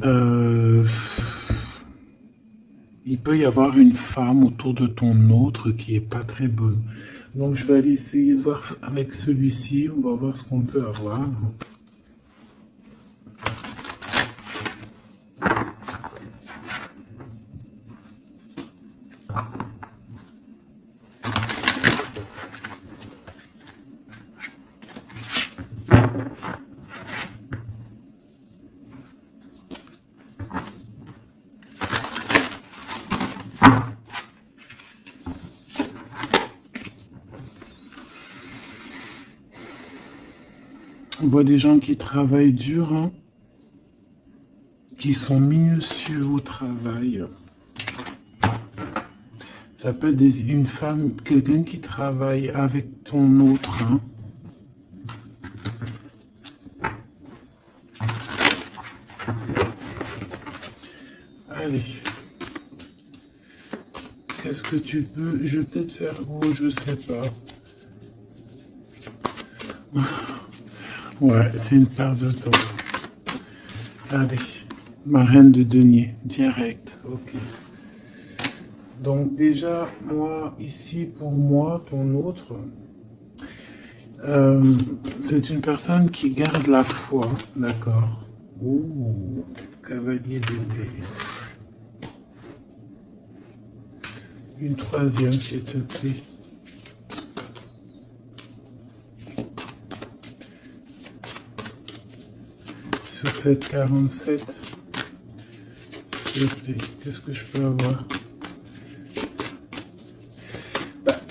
Euh, il peut y avoir une femme autour de ton autre qui est pas très bonne. Donc je vais aller essayer de voir avec celui-ci, on va voir ce qu'on peut avoir. On voit des gens qui travaillent dur, hein, qui sont minutieux au travail. Ça peut être une femme, quelqu'un qui travaille avec ton autre, hein. Allez. Qu'est-ce que tu peux... Je vais peut-être faire... Oh, je sais pas. Ouais, c'est une perte de temps. Allez. Ma reine de denier. Direct. Ok. Donc déjà, moi, ici, pour moi, ton autre... c'est une personne qui garde la foi. D'accord. Ouh. Cavalier d'épée. Une troisième, s'il te plaît. Sur cette 47, s'il te plaît, qu'est-ce que je peux avoir?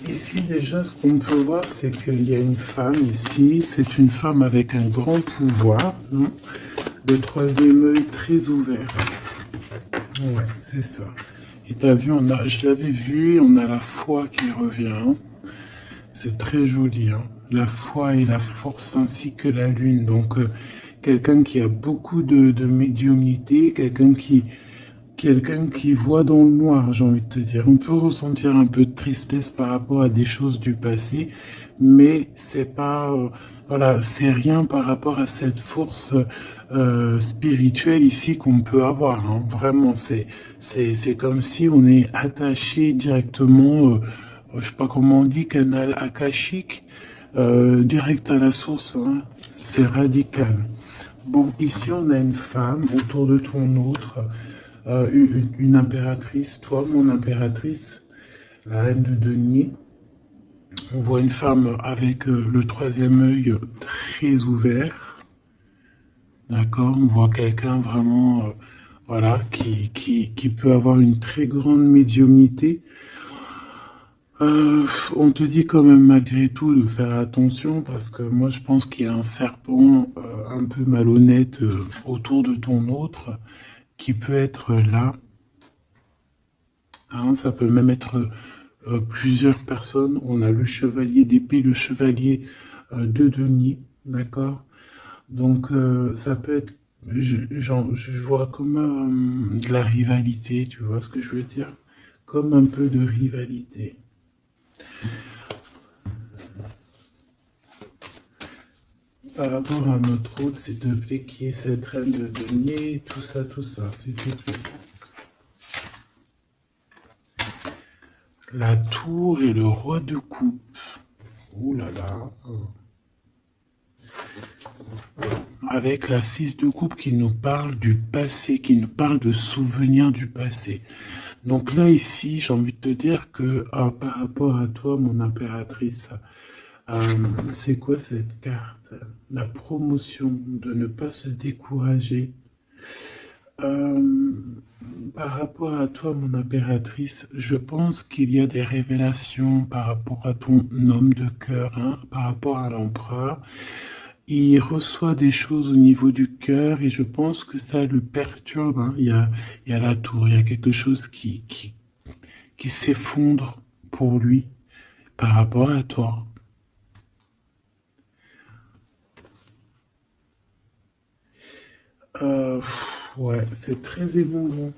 Ici, déjà, ce qu'on peut voir, c'est qu'il y a une femme ici. C'est une femme avec un grand pouvoir. Hein. Le troisième œil très ouvert. Ouais, c'est ça. Et t'as vu, je l'avais vu, on a la foi qui revient. C'est très joli. Hein. La foi et la force ainsi que la lune. Donc, quelqu'un qui a beaucoup de médiumnité, quelqu'un qui voit dans le noir, j'ai envie de te dire. On peut ressentir un peu de tristesse par rapport à des choses du passé, mais c'est pas, voilà, c'est rien par rapport à cette force spirituelle ici qu'on peut avoir. Hein. Vraiment, c'est comme si on est attaché directement, je sais pas comment on dit, canal akashique, direct à la source. Hein. C'est radical. Bon, ici on a une femme autour de ton autre. Une impératrice, toi, mon impératrice, la reine de denier. On voit une femme avec le troisième œil très ouvert. D'accord. On voit quelqu'un vraiment, voilà, qui peut avoir une très grande médiumnité. On te dit quand même malgré tout de faire attention parce que moi je pense qu'il y a un serpent un peu malhonnête autour de ton autre qui peut être là. Hein, ça peut même être plusieurs personnes. On a le chevalier d'épée, le chevalier de denier, d'accord. Donc ça peut être, je vois comme de la rivalité, tu vois ce que je veux dire? Comme un peu de rivalité. Par rapport à notre autre, s'il te plaît, qui est cette reine de denier, tout ça, s'il te plaît. La tour et le roi de coupe. Ouh là là. Avec la 6 de coupe qui nous parle du passé, qui nous parle de souvenirs du passé. Donc là, ici, j'ai envie de te dire que par rapport à toi, mon impératrice, c'est quoi cette carte? La promotion, de ne pas se décourager. Euh, Par rapport à toi, mon impératrice, je pense qu'il y a des révélations par rapport à ton homme de cœur, hein, par rapport à l'empereur. Il reçoit des choses au niveau du cœur et je pense que ça le perturbe. Hein. Il y a la tour, il y a quelque chose qui s'effondre pour lui par rapport à toi. Euh, ouais, c'est très émouvant.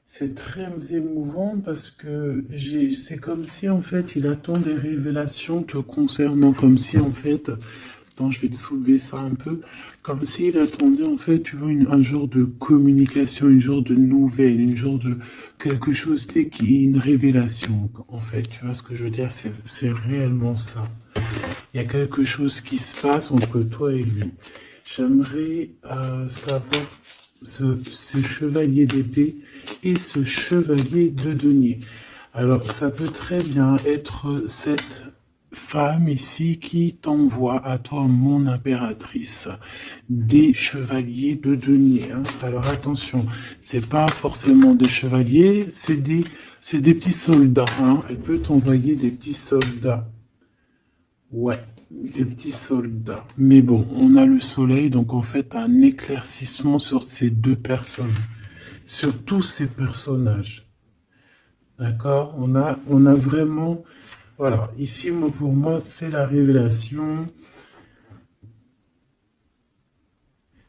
C'est très émouvant parce que c'est comme si en fait il attend des révélations te concernant, comme si en fait instant, je vais te soulever ça un peu, comme s'il attendait, en fait, tu vois, un genre de communication, une genre de nouvelle, une genre de quelque chose, tu sais, qui est une révélation, en fait, tu vois ce que je veux dire, c'est réellement ça. Il y a quelque chose qui se passe entre toi et lui. J'aimerais savoir ce chevalier d'épée et ce chevalier de denier. Alors, ça peut très bien être cette femme ici qui t'envoie à toi, mon impératrice, des chevaliers de denier. Hein. Alors attention, c'est pas forcément des chevaliers, c'est des petits soldats. Hein. Elle peut t'envoyer des petits soldats. Ouais, des petits soldats. Mais bon, on a le soleil, donc en fait un éclaircissement sur ces deux personnes, sur tous ces personnages. D'accord, on a vraiment, voilà, ici, pour moi, c'est la révélation.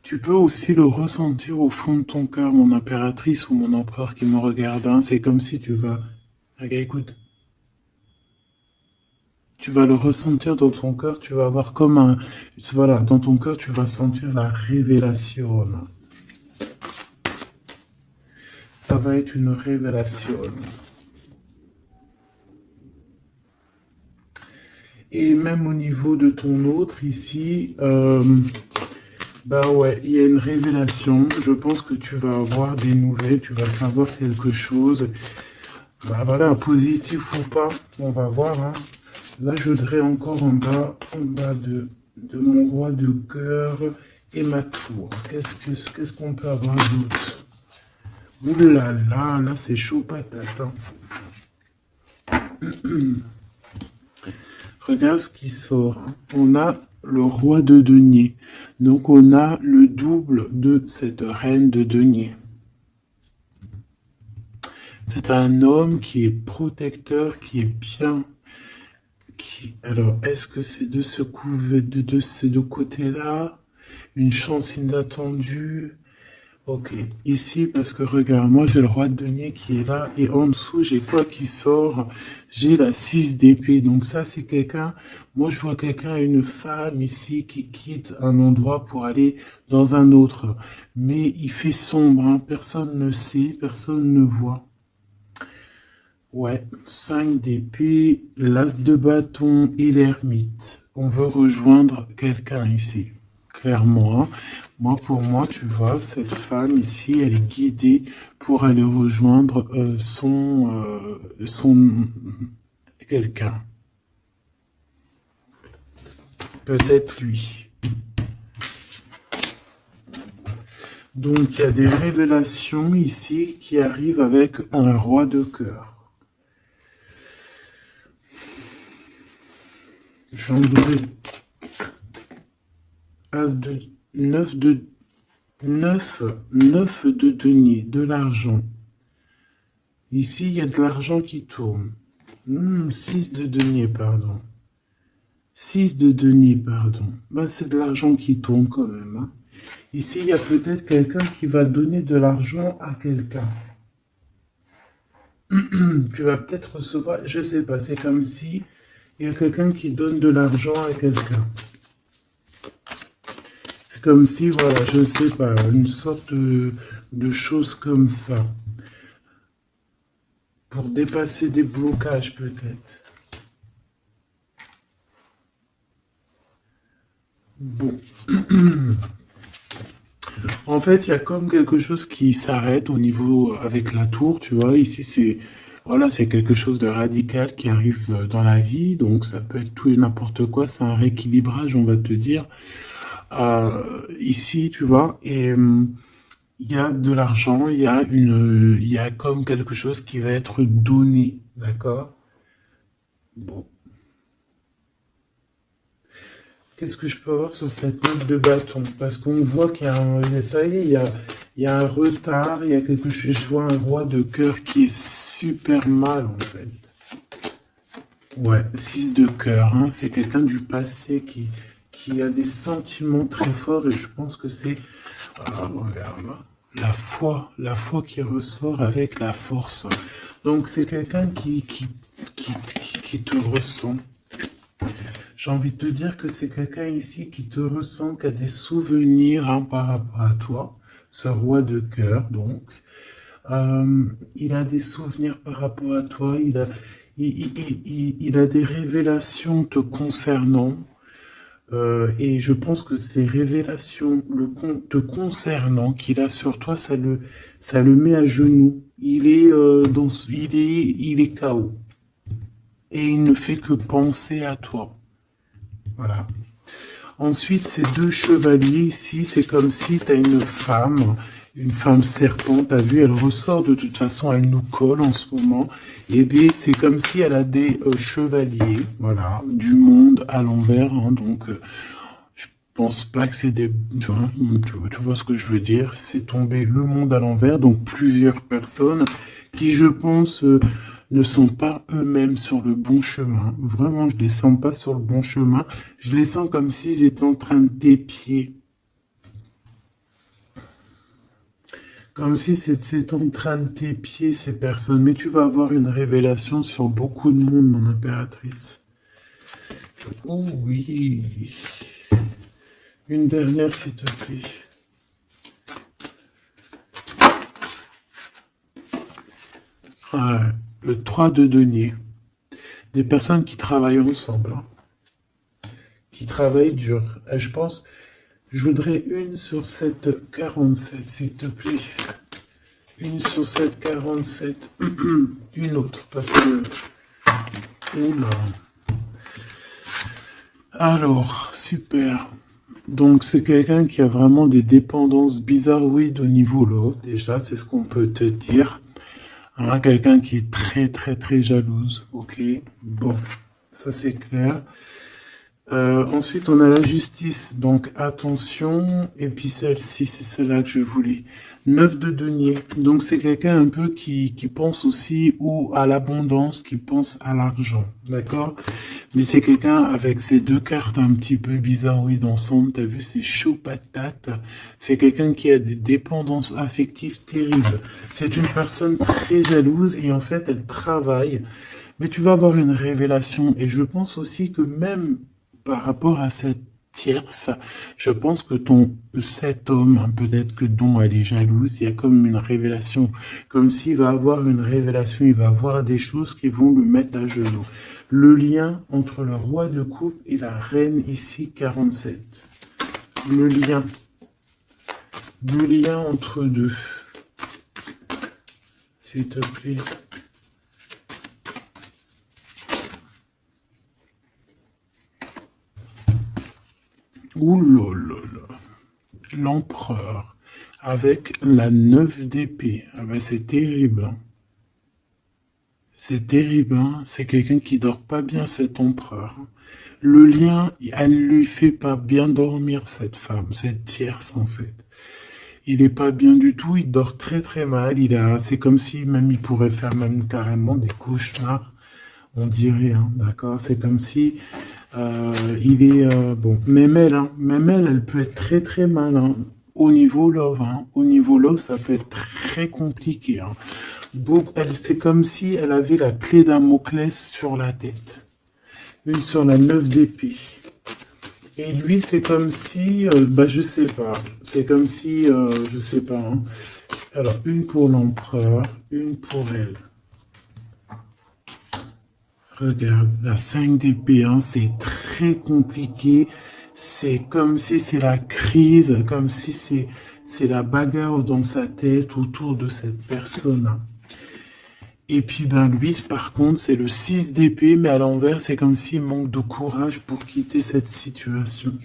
Tu peux aussi le ressentir au fond de ton cœur, mon impératrice ou mon empereur qui me regarde. Hein. C'est comme si tu vas... Regarde, écoute. Tu vas le ressentir dans ton cœur, tu vas avoir comme un... Voilà, dans ton cœur, tu vas sentir la révélation. Ça va être une révélation. Et même au niveau de ton autre ici, bah ouais, il y a une révélation. Je pense que tu vas avoir des nouvelles, tu vas savoir quelque chose. Bah voilà, positif ou pas, on va voir. Hein. Là, je voudrais encore en bas de mon roi de cœur et ma tour. Qu'est-ce qu'on peut avoir d'autre? Ouh là là, là c'est chaud patate. Hein. Regarde ce qui sort. On a le roi de denier. Donc on a le double de cette reine de denier. C'est un homme qui est protecteur, qui est bien. Alors, est-ce que c'est de ce de ces deux côtés-là? Une chance inattendue? Ok, ici, parce que regarde, moi j'ai le roi de denier qui est là, et en dessous, j'ai quoi qui sort? J'ai la 6 d'épée, donc ça c'est quelqu'un, moi je vois quelqu'un, une femme ici, qui quitte un endroit pour aller dans un autre. Mais il fait sombre, hein, personne ne sait, personne ne voit. Ouais, 5 d'épée, l'as de bâton et l'ermite. On veut rejoindre quelqu'un ici, clairement. Hein. Moi, pour moi, tu vois, cette femme ici, elle est guidée pour aller rejoindre son quelqu'un. Peut-être lui. Donc, il y a des révélations ici qui arrivent avec un roi de cœur. Jambré. As de 9 de 9 de denier, de l'argent. Ici, il y a de l'argent qui tourne. 6 de denier, pardon. 6 de denier, pardon. Ben, c'est de l'argent qui tourne quand même. Hein. Ici, il y a peut-être quelqu'un qui va donner de l'argent à quelqu'un. Tu vas peut-être recevoir, je sais pas, c'est comme si il y a quelqu'un qui donne de l'argent à quelqu'un. C'est comme si, voilà, je sais pas, une sorte de chose comme ça. Pour dépasser des blocages, peut-être. Bon. En fait, il y a comme quelque chose qui s'arrête au niveau avec la tour, tu vois. Ici, c'est voilà, c'est quelque chose de radical qui arrive dans la vie, donc ça peut être tout et n'importe quoi. C'est un rééquilibrage, on va te dire. Ici, tu vois, et il y a de l'argent, il y a comme quelque chose qui va être donné, d'accord? Bon. Qu'est-ce que je peux avoir sur cette note de bâton? Parce qu'on voit qu'il y a ça y est, il y a un retard, il y a quelque chose. Je vois un roi de cœur qui est super mal en fait. Ouais, 6 de cœur, hein, c'est quelqu'un du passé qui a des sentiments très forts et je pense que c'est regarde, la foi qui ressort avec la force. Donc c'est quelqu'un qui te ressent. j'ai envie de te dire que c'est quelqu'un ici qui te ressent, qui a des souvenirs hein, par rapport à toi, ce roi de cœur, donc. Il a des souvenirs par rapport à toi, il a des révélations te concernant, et je pense que ces révélations te concernant qu'il a sur toi, ça le met à genoux. Il est KO. Et il ne fait que penser à toi. Voilà. Ensuite, ces deux chevaliers ici, c'est comme si tu as une femme serpent, t'as vu, elle ressort de toute façon, elle nous colle en ce moment. Et bien, c'est comme si elle a des chevaliers, voilà, du monde à l'envers. Hein, donc, je pense pas que c'est des... Tu vois ce que je veux dire? C'est tombé le monde à l'envers, donc plusieurs personnes qui, je pense... ne sont pas eux-mêmes sur le bon chemin. Vraiment, je les sens pas sur le bon chemin. Je les sens comme s'ils étaient en train d'épier. Comme si c'était en train de t'épier ces personnes. Mais tu vas avoir une révélation sur beaucoup de monde, mon impératrice. Oh oui. Une dernière, s'il te plaît. Ah, le 3 de denier. Des personnes qui travaillent ensemble. Hein. Qui travaillent dur. Et je pense, je voudrais une sur cette 47, s'il te plaît. Une sur cette 47. Une autre, parce que... Oula. Alors, super. Donc, c'est quelqu'un qui a vraiment des dépendances bizarroïdes au niveau love. Déjà, c'est ce qu'on peut te dire. Hein, quelqu'un qui est très, très, très jalouse. Ok, bon, ça c'est clair. Ensuite, on a la justice. Donc, attention. Et puis celle-ci, c'est celle-là que je voulais. 9 de denier. Donc, c'est quelqu'un un peu qui pense aussi à l'abondance, qui pense à l'argent. D'accord? Mais c'est quelqu'un avec ces deux cartes un petit peu bizarroïdes ensemble. T'as vu, c'est chaud patate. C'est quelqu'un qui a des dépendances affectives terribles. C'est une personne très jalouse et en fait, elle travaille. Mais tu vas avoir une révélation. Et je pense aussi que même par rapport à cette tierce, je pense que cet homme, hein, peut-être que dont elle est jalouse, il y a comme une révélation, comme s'il va avoir une révélation, il va avoir des choses qui vont le mettre à genoux. Le lien entre le roi de coupe et la reine ici, 47. Le lien entre deux, s'il te plaît. Ouh là là là. L'empereur avec la 9 d'épée. Ah ben c'est terrible. Hein. C'est terrible. Hein. C'est quelqu'un qui dort pas bien, cet empereur. Le lien, elle lui fait pas bien dormir, cette femme, cette tierce en fait. Il est pas bien du tout, il dort très très mal. C'est comme si même il pourrait faire même carrément des cauchemars. On dirait, hein, d'accord? C'est comme si il est bon. Même elle peut être très très mal. Hein, au niveau love, hein. Au niveau love, ça peut être très compliqué. Hein. C'est comme si elle avait la clé Damoclès sur la tête. Une sur la 9 d'épée. Et lui, c'est comme si, je sais pas. C'est comme si, je sais pas. Hein. Alors, une pour l'empereur, une pour elle. Regarde, la 5 d'épée, hein, c'est très compliqué. C'est comme si c'est la crise, comme si c'est la bagarre dans sa tête autour de cette personne. Et puis, lui, par contre, c'est le 6 d'épée, mais à l'envers, c'est comme s'il manque de courage pour quitter cette situation.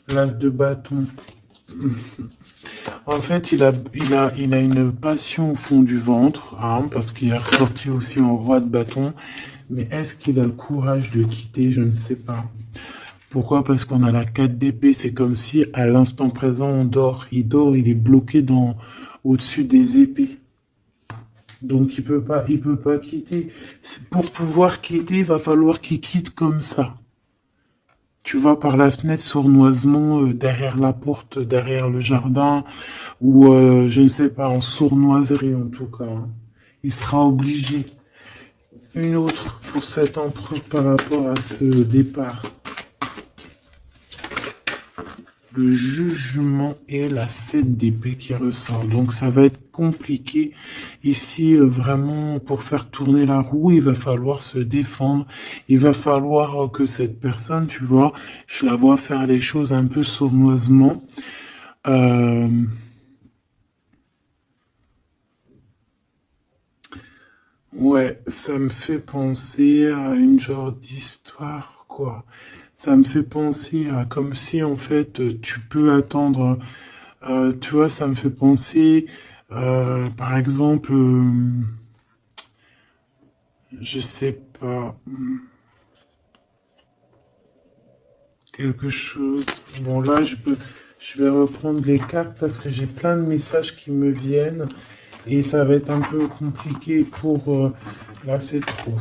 L'as de bâton. En fait, il a une passion au fond du ventre, hein, parce qu'il est ressorti aussi en roi de bâton. Mais est-ce qu'il a le courage de quitter? Je ne sais pas. Pourquoi? Parce qu'on a la 4 d'épée. C'est comme si, à l'instant présent, on dort. Il dort, il est bloqué au-dessus des épées. Donc, il peut pas quitter. Pour pouvoir quitter, il va falloir qu'il quitte comme ça. Tu vois, par la fenêtre, sournoisement, derrière la porte, derrière le jardin, ou je ne sais pas, en sournoiserie en tout cas. Hein. Il sera obligé. Une autre pour cet empereur par rapport à ce départ. Le jugement et la 7 d'épée qui ressort. Donc ça va être compliqué. Ici, vraiment, pour faire tourner la roue, il va falloir se défendre. Il va falloir que cette personne, tu vois, je la vois faire les choses un peu sournoisement. Ouais, ça me fait penser à une genre d'histoire, quoi. Ça me fait penser à comme si, en fait, tu peux attendre. Tu vois, ça me fait penser, par exemple, je sais pas, quelque chose. Bon, là, je vais reprendre les cartes parce que j'ai plein de messages qui me viennent et ça va être un peu compliqué pour. Là, c'est trop.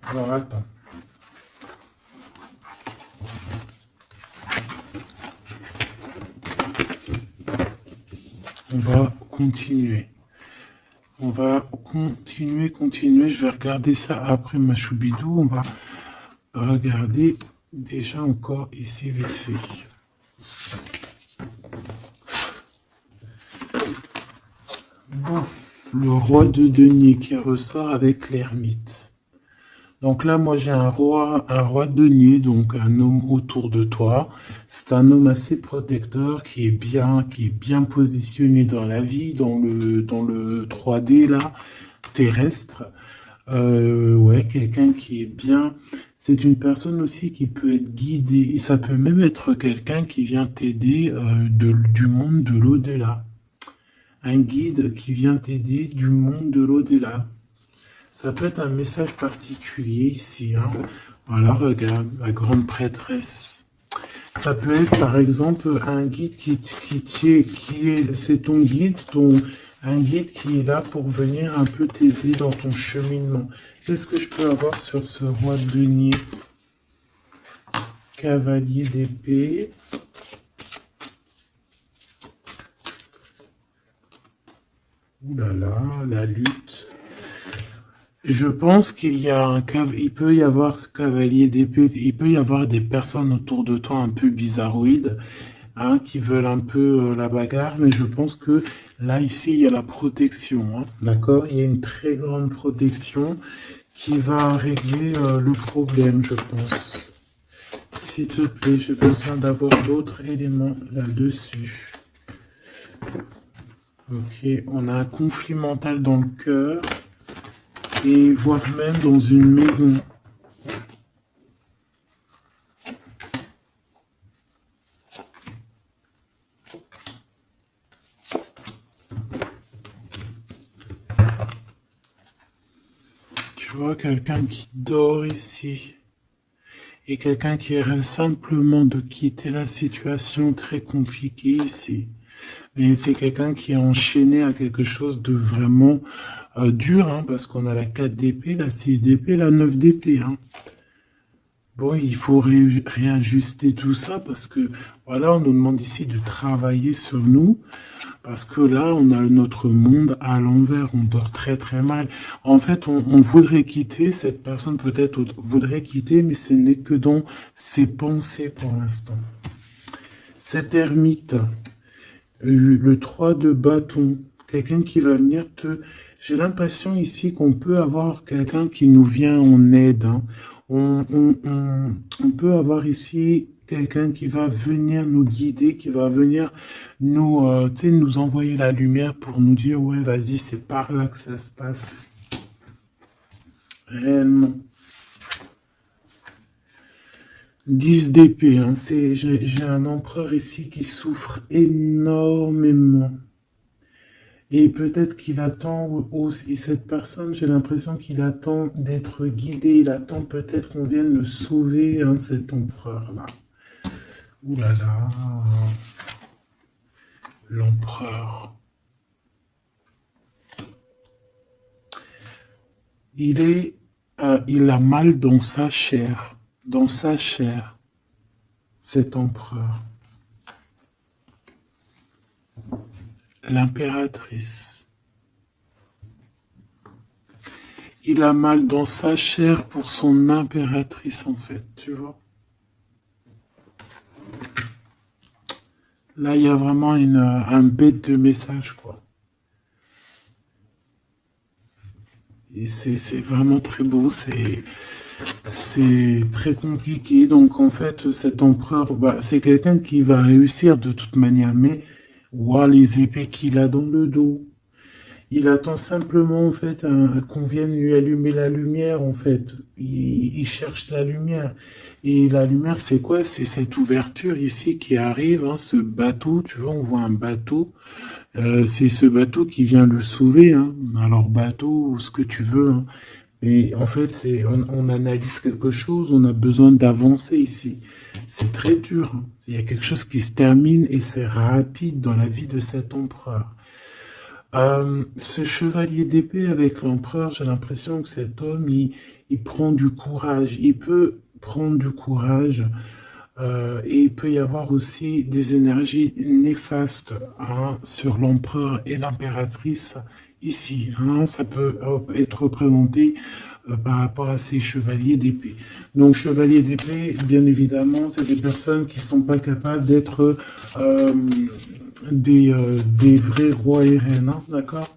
Alors, attends. On va continuer. On va continuer. Je vais regarder ça après ma choubidou. On va regarder déjà encore ici vite fait. Bon, le roi de denier qui ressort avec l'ermite. Donc là, moi j'ai un roi de denier, donc un homme autour de toi. C'est un homme assez protecteur qui est bien positionné dans la vie, dans le 3D là, terrestre. Ouais, quelqu'un qui est bien. C'est une personne aussi qui peut être guidée. Et ça peut même être quelqu'un qui vient t'aider du monde de l'au-delà. Un guide qui vient t'aider du monde de l'au-delà. Ça peut être un message particulier ici, hein. Voilà, regarde, la grande prêtresse. Ça peut être par exemple un guide c'est ton guide, un guide qui est là pour venir un peu t'aider dans ton cheminement. Qu'est-ce que je peux avoir sur ce roi de denier? Cavalier d'épée. Ouh là là, la lutte. Je pense il peut y avoir cavalier d'épée, il peut y avoir des personnes autour de toi un peu bizarroïdes, hein, qui veulent un peu la bagarre, mais je pense que là, ici, il y a la protection, hein, d'accord? Il y a une très grande protection qui va régler le problème, je pense. S'il te plaît, j'ai besoin d'avoir d'autres éléments là-dessus. Ok, on a un conflit mental dans le cœur. Et voire même dans une maison. Tu vois, quelqu'un qui dort ici. Et quelqu'un qui rêve simplement de quitter la situation très compliquée ici. Mais c'est quelqu'un qui est enchaîné à quelque chose de vraiment dur, hein, parce qu'on a la 4 d'épée, la 6 d'épée, la 9 d'épée. Hein. Bon, il faut réajuster tout ça parce que, voilà, on nous demande ici de travailler sur nous. Parce que là, on a notre monde à l'envers, on dort très très mal. En fait, on voudrait quitter, cette personne peut-être voudrait quitter, mais ce n'est que dans ses pensées pour l'instant. Cet ermite, le 3 de bâton, quelqu'un qui va venir te... J'ai l'impression ici qu'on peut avoir quelqu'un qui nous vient en aide. Hein. On peut avoir ici quelqu'un qui va venir nous guider, qui va venir nous envoyer la lumière pour nous dire, ouais, vas-y, c'est par là que ça se passe. Réellement. 10 d'épée, hein, j'ai un empereur ici qui souffre énormément. Et peut-être qu'il attend aussi, cette personne, j'ai l'impression qu'il attend d'être guidé, il attend peut-être qu'on vienne le sauver, hein, cet empereur-là. Ouh là là, l'empereur. Il a mal dans sa chair, cet empereur. L'impératrice. Il a mal dans sa chair pour son impératrice, en fait, tu vois. Là, il y a vraiment un bête de message, quoi. Et c'est vraiment très beau, c'est très compliqué. Donc, en fait, cet empereur, bah, c'est quelqu'un qui va réussir de toute manière, mais ouah, les épées qu'il a dans le dos. Il attend simplement, en fait, qu'on vienne lui allumer la lumière, en fait. Il cherche la lumière. Et la lumière, c'est quoi? C'est cette ouverture ici qui arrive, hein, ce bateau, tu vois, on voit un bateau. C'est ce bateau qui vient le sauver, hein. Alors, bateau, ou ce que tu veux, hein. Et en fait, on analyse quelque chose, on a besoin d'avancer ici. C'est très dur, hein. Il y a quelque chose qui se termine et c'est rapide dans la vie de cet empereur. Ce chevalier d'épée avec l'empereur, j'ai l'impression que cet homme, il prend du courage. Il peut prendre du courage et il peut y avoir aussi des énergies néfastes, hein, sur l'empereur et l'impératrice ici, hein. Ça peut être représenté par rapport à ces chevaliers d'épée. Donc, chevaliers d'épée, bien évidemment, c'est des personnes qui ne sont pas capables d'être des vrais rois et reines, hein, d'accord?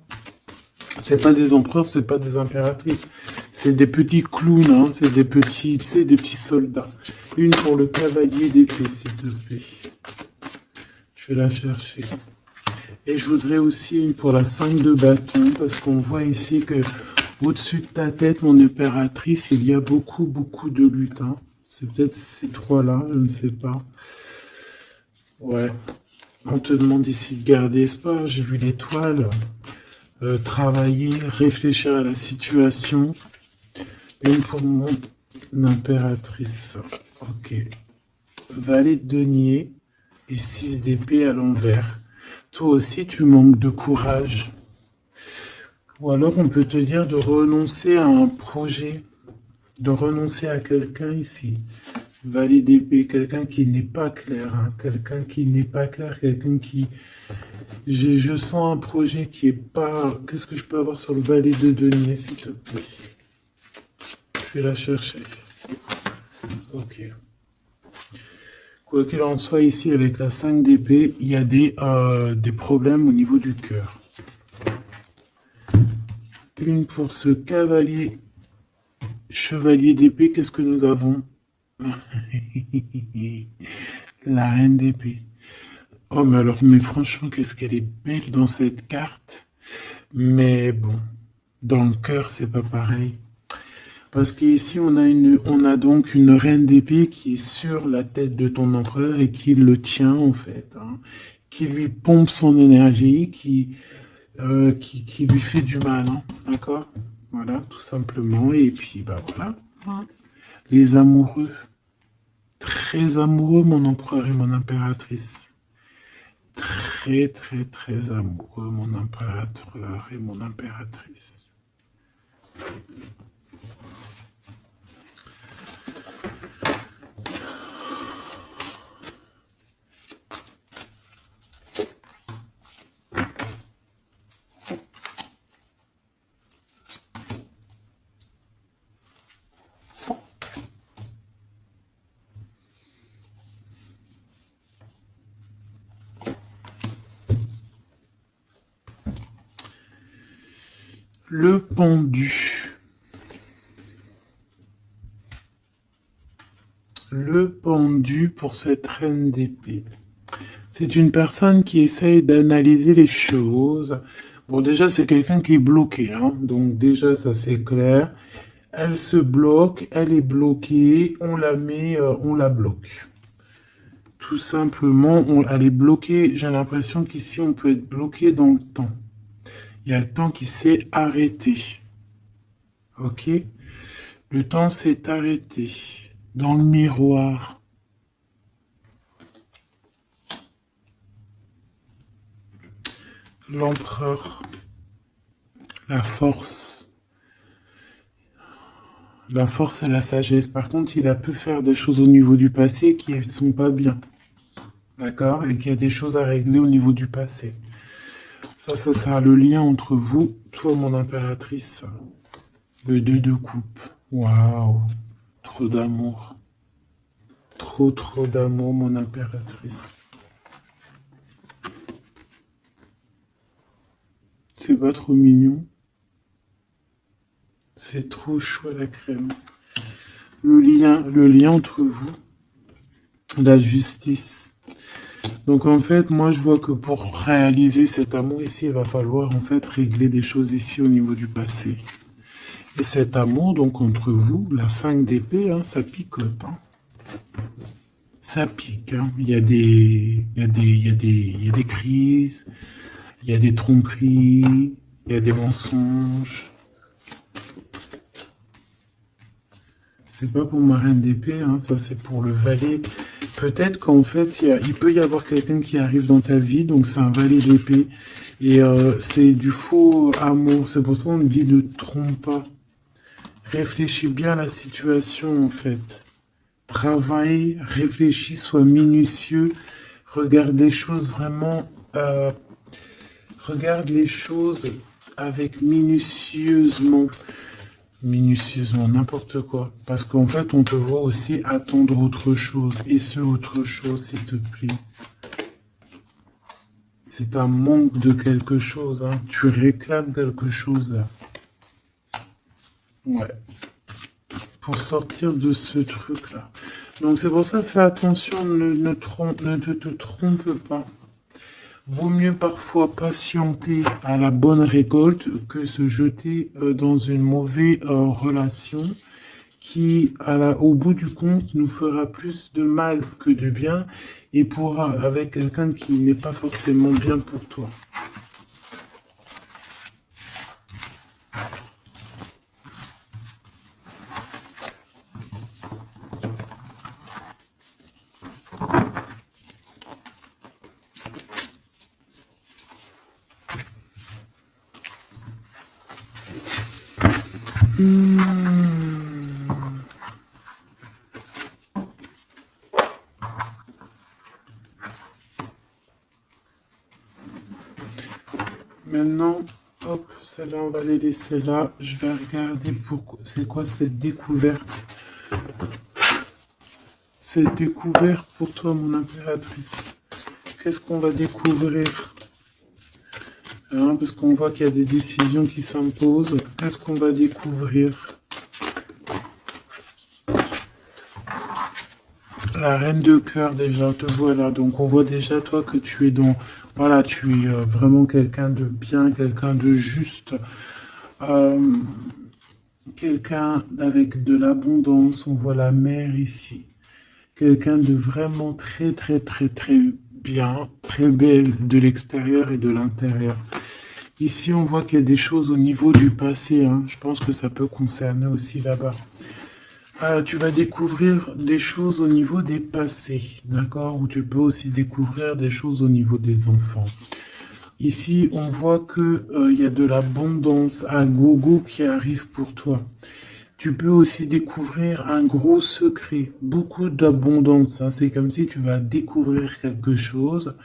C'est pas des empereurs, c'est pas des impératrices. C'est des petits clowns, hein, c'est des petits, c'est des petits soldats. Une pour le cavalier d'épée, s'il te plaît. Je vais la chercher. Et je voudrais aussi une pour la 5 de bâton, parce qu'on voit ici que au-dessus de ta tête, mon impératrice, il y a beaucoup, beaucoup de luttes, hein. C'est peut-être ces trois-là, je ne sais pas. Ouais. On te demande ici de garder espoir. J'ai vu l'étoile. Travailler, réfléchir à la situation. Une pour mon impératrice. Ok. Valet de denier et 6 d'épée à l'envers. Toi aussi, tu manques de courage. Ou alors, on peut te dire de renoncer à un projet, de renoncer à quelqu'un ici. Valet d'épée, quelqu'un qui n'est pas clair, hein, quelqu'un qui n'est pas clair, quelqu'un qui... Je sens un projet qui est pas... Qu'est-ce que je peux avoir sur le valet de denier, s'il te plaît? Je vais la chercher. Ok. Quoi qu'il en soit, ici, avec la 5 d'épée, il y a des problèmes au niveau du cœur. Une pour ce cavalier, chevalier d'épée, qu'est-ce que nous avons? La reine d'épée. Oh, mais alors, mais franchement, qu'est-ce qu'elle est belle dans cette carte. Mais bon, dans le cœur, c'est pas pareil. Parce qu'ici, on a donc une reine d'épée qui est sur la tête de ton empereur et qui le tient, en fait, hein, qui lui pompe son énergie, qui lui fait du mal, hein, d'accord? Voilà, tout simplement. Et puis, bah voilà, hein. Les amoureux, très amoureux, mon empereur et mon impératrice. Très, très, très amoureux, mon impérateur et mon impératrice. Le pendu. Le pendu pour cette reine d'épée. C'est une personne qui essaye d'analyser les choses. Bon, déjà, c'est quelqu'un qui est bloqué, hein. Donc, déjà, ça, c'est clair. Elle se bloque, elle est bloquée, on la met, on la bloque. Tout simplement, elle est bloquée. J'ai l'impression qu'ici, on peut être bloqué dans le temps. Il y a le temps qui s'est arrêté. Ok? Le temps s'est arrêté. Dans le miroir. L'empereur. La force. La force et la sagesse. Par contre, il a pu faire des choses au niveau du passé qui ne sont pas bien. D'accord? Et qu'il y a des choses à régler au niveau du passé. Ça sera le lien entre vous, toi, mon impératrice. Le 2 de coupe. Waouh. Trop d'amour. Trop, trop d'amour, mon impératrice. C'est pas trop mignon? C'est trop chaud à la crème. Le lien entre vous, la justice. Donc en fait, moi je vois que pour réaliser cet amour ici, il va falloir en fait régler des choses ici au niveau du passé. Et cet amour, donc entre vous, la 5 d'épée, hein, ça picote. Hein. Ça pique. Hein. Il y a des crises, il y a des tromperies, il y a des mensonges. C'est pas pour ma reine d'épée, hein, ça c'est pour le valet. Peut-être qu'en fait, il peut y avoir quelqu'un qui arrive dans ta vie, donc c'est un valet d'épée. Et c'est du faux amour, c'est pour ça qu'on dit ne trompe pas. Réfléchis bien à la situation en fait. Travaille, réfléchis, sois minutieux. Regarde les choses vraiment... regarde les choses avec minutieusement. Minutieusement, n'importe quoi. Parce qu'en fait, on te voit aussi attendre autre chose. Et ce autre chose, s'il te plaît. C'est un manque de quelque chose. Hein. Tu réclames quelque chose. Là. Ouais. Pour sortir de ce truc-là. Donc c'est pour ça, fais attention, ne te trompe pas. Vaut mieux parfois patienter à la bonne récolte que se jeter dans une mauvaise relation qui, au bout du compte, nous fera plus de mal que de bien et avec quelqu'un qui n'est pas forcément bien pour toi. Maintenant, hop, celle-là, on va les laisser là. Je vais regarder c'est quoi cette découverte. Cette découverte pour toi, mon impératrice. Qu'est-ce qu'on va découvrir? Hein, parce qu'on voit qu'il y a des décisions qui s'imposent. Qu'est-ce qu'on va découvrir? La reine de cœur, déjà, te voilà. Donc, on voit déjà, toi, que tu es dans... Voilà, tu es vraiment quelqu'un de bien, quelqu'un de juste. Quelqu'un avec de l'abondance. On voit la mer ici. Quelqu'un de vraiment très, très, très, très bien. Très belle de l'extérieur et de l'intérieur. Ici, on voit qu'il y a des choses au niveau du passé. Hein. Je pense que ça peut concerner aussi là-bas. Tu vas découvrir des choses au niveau des passés, d'accord? Ou tu peux aussi découvrir des choses au niveau des enfants. Ici, on voit que y a de l'abondance à gogo qui arrive pour toi. Tu peux aussi découvrir un gros secret, beaucoup d'abondance. Hein. C'est comme si tu vas découvrir quelque chose,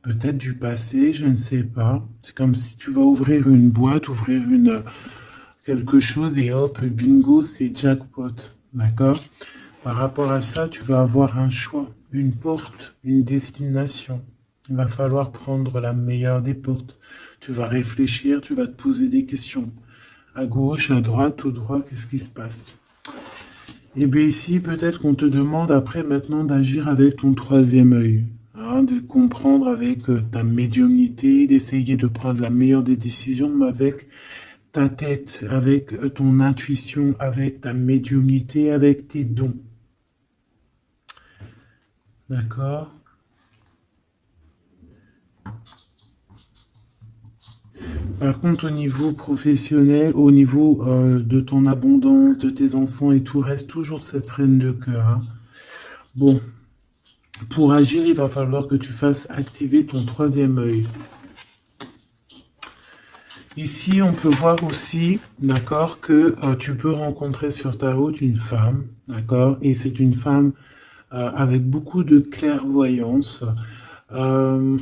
peut-être du passé, je ne sais pas. C'est comme si tu vas ouvrir une boîte, quelque chose et hop, bingo, c'est jackpot. D'accord? Par rapport à ça, tu vas avoir un choix, une porte, une destination. Il va falloir prendre la meilleure des portes. Tu vas réfléchir, tu vas te poser des questions. À gauche, à droite, au droit, qu'est-ce qui se passe? Et bien ici, peut-être qu'on te demande après maintenant d'agir avec ton troisième œil. Hein, de comprendre avec ta médiumnité, d'essayer de prendre la meilleure des décisions, mais avec ta tête, avec ton intuition, avec ta médiumnité, avec tes dons. D'accord? Par contre, au niveau professionnel, au niveau de ton abondance, de tes enfants et tout, reste toujours cette reine de cœur. Hein. Bon, pour agir, il va falloir que tu fasses activer ton troisième œil. Ici, on peut voir aussi, d'accord, que tu peux rencontrer sur ta route une femme, d'accord, et c'est une femme avec beaucoup de clairvoyance. euh,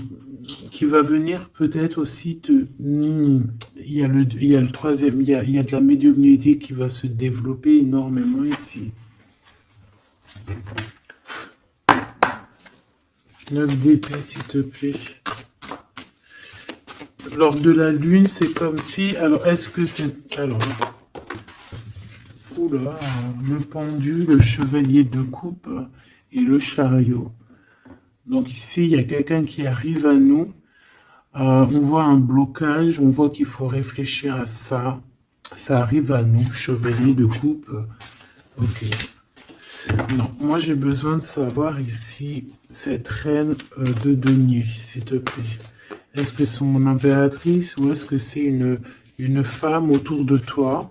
qui va venir peut-être aussi te... il y a le troisième, il y a de la médiumnité qui va se développer énormément ici. 9 d'épée, s'il te plaît. Lors de la lune, c'est comme si... Alors, est-ce que c'est... Alors... Oula, le pendu, le chevalier de coupe et le chariot. Donc ici, il y a quelqu'un qui arrive à nous. On voit un blocage, on voit qu'il faut réfléchir à ça. Ça arrive à nous, chevalier de coupe. Ok. Non, moi j'ai besoin de savoir ici, cette reine de denier, s'il te plaît. Est-ce que c'est mon impératrice ou est-ce que c'est une femme autour de toi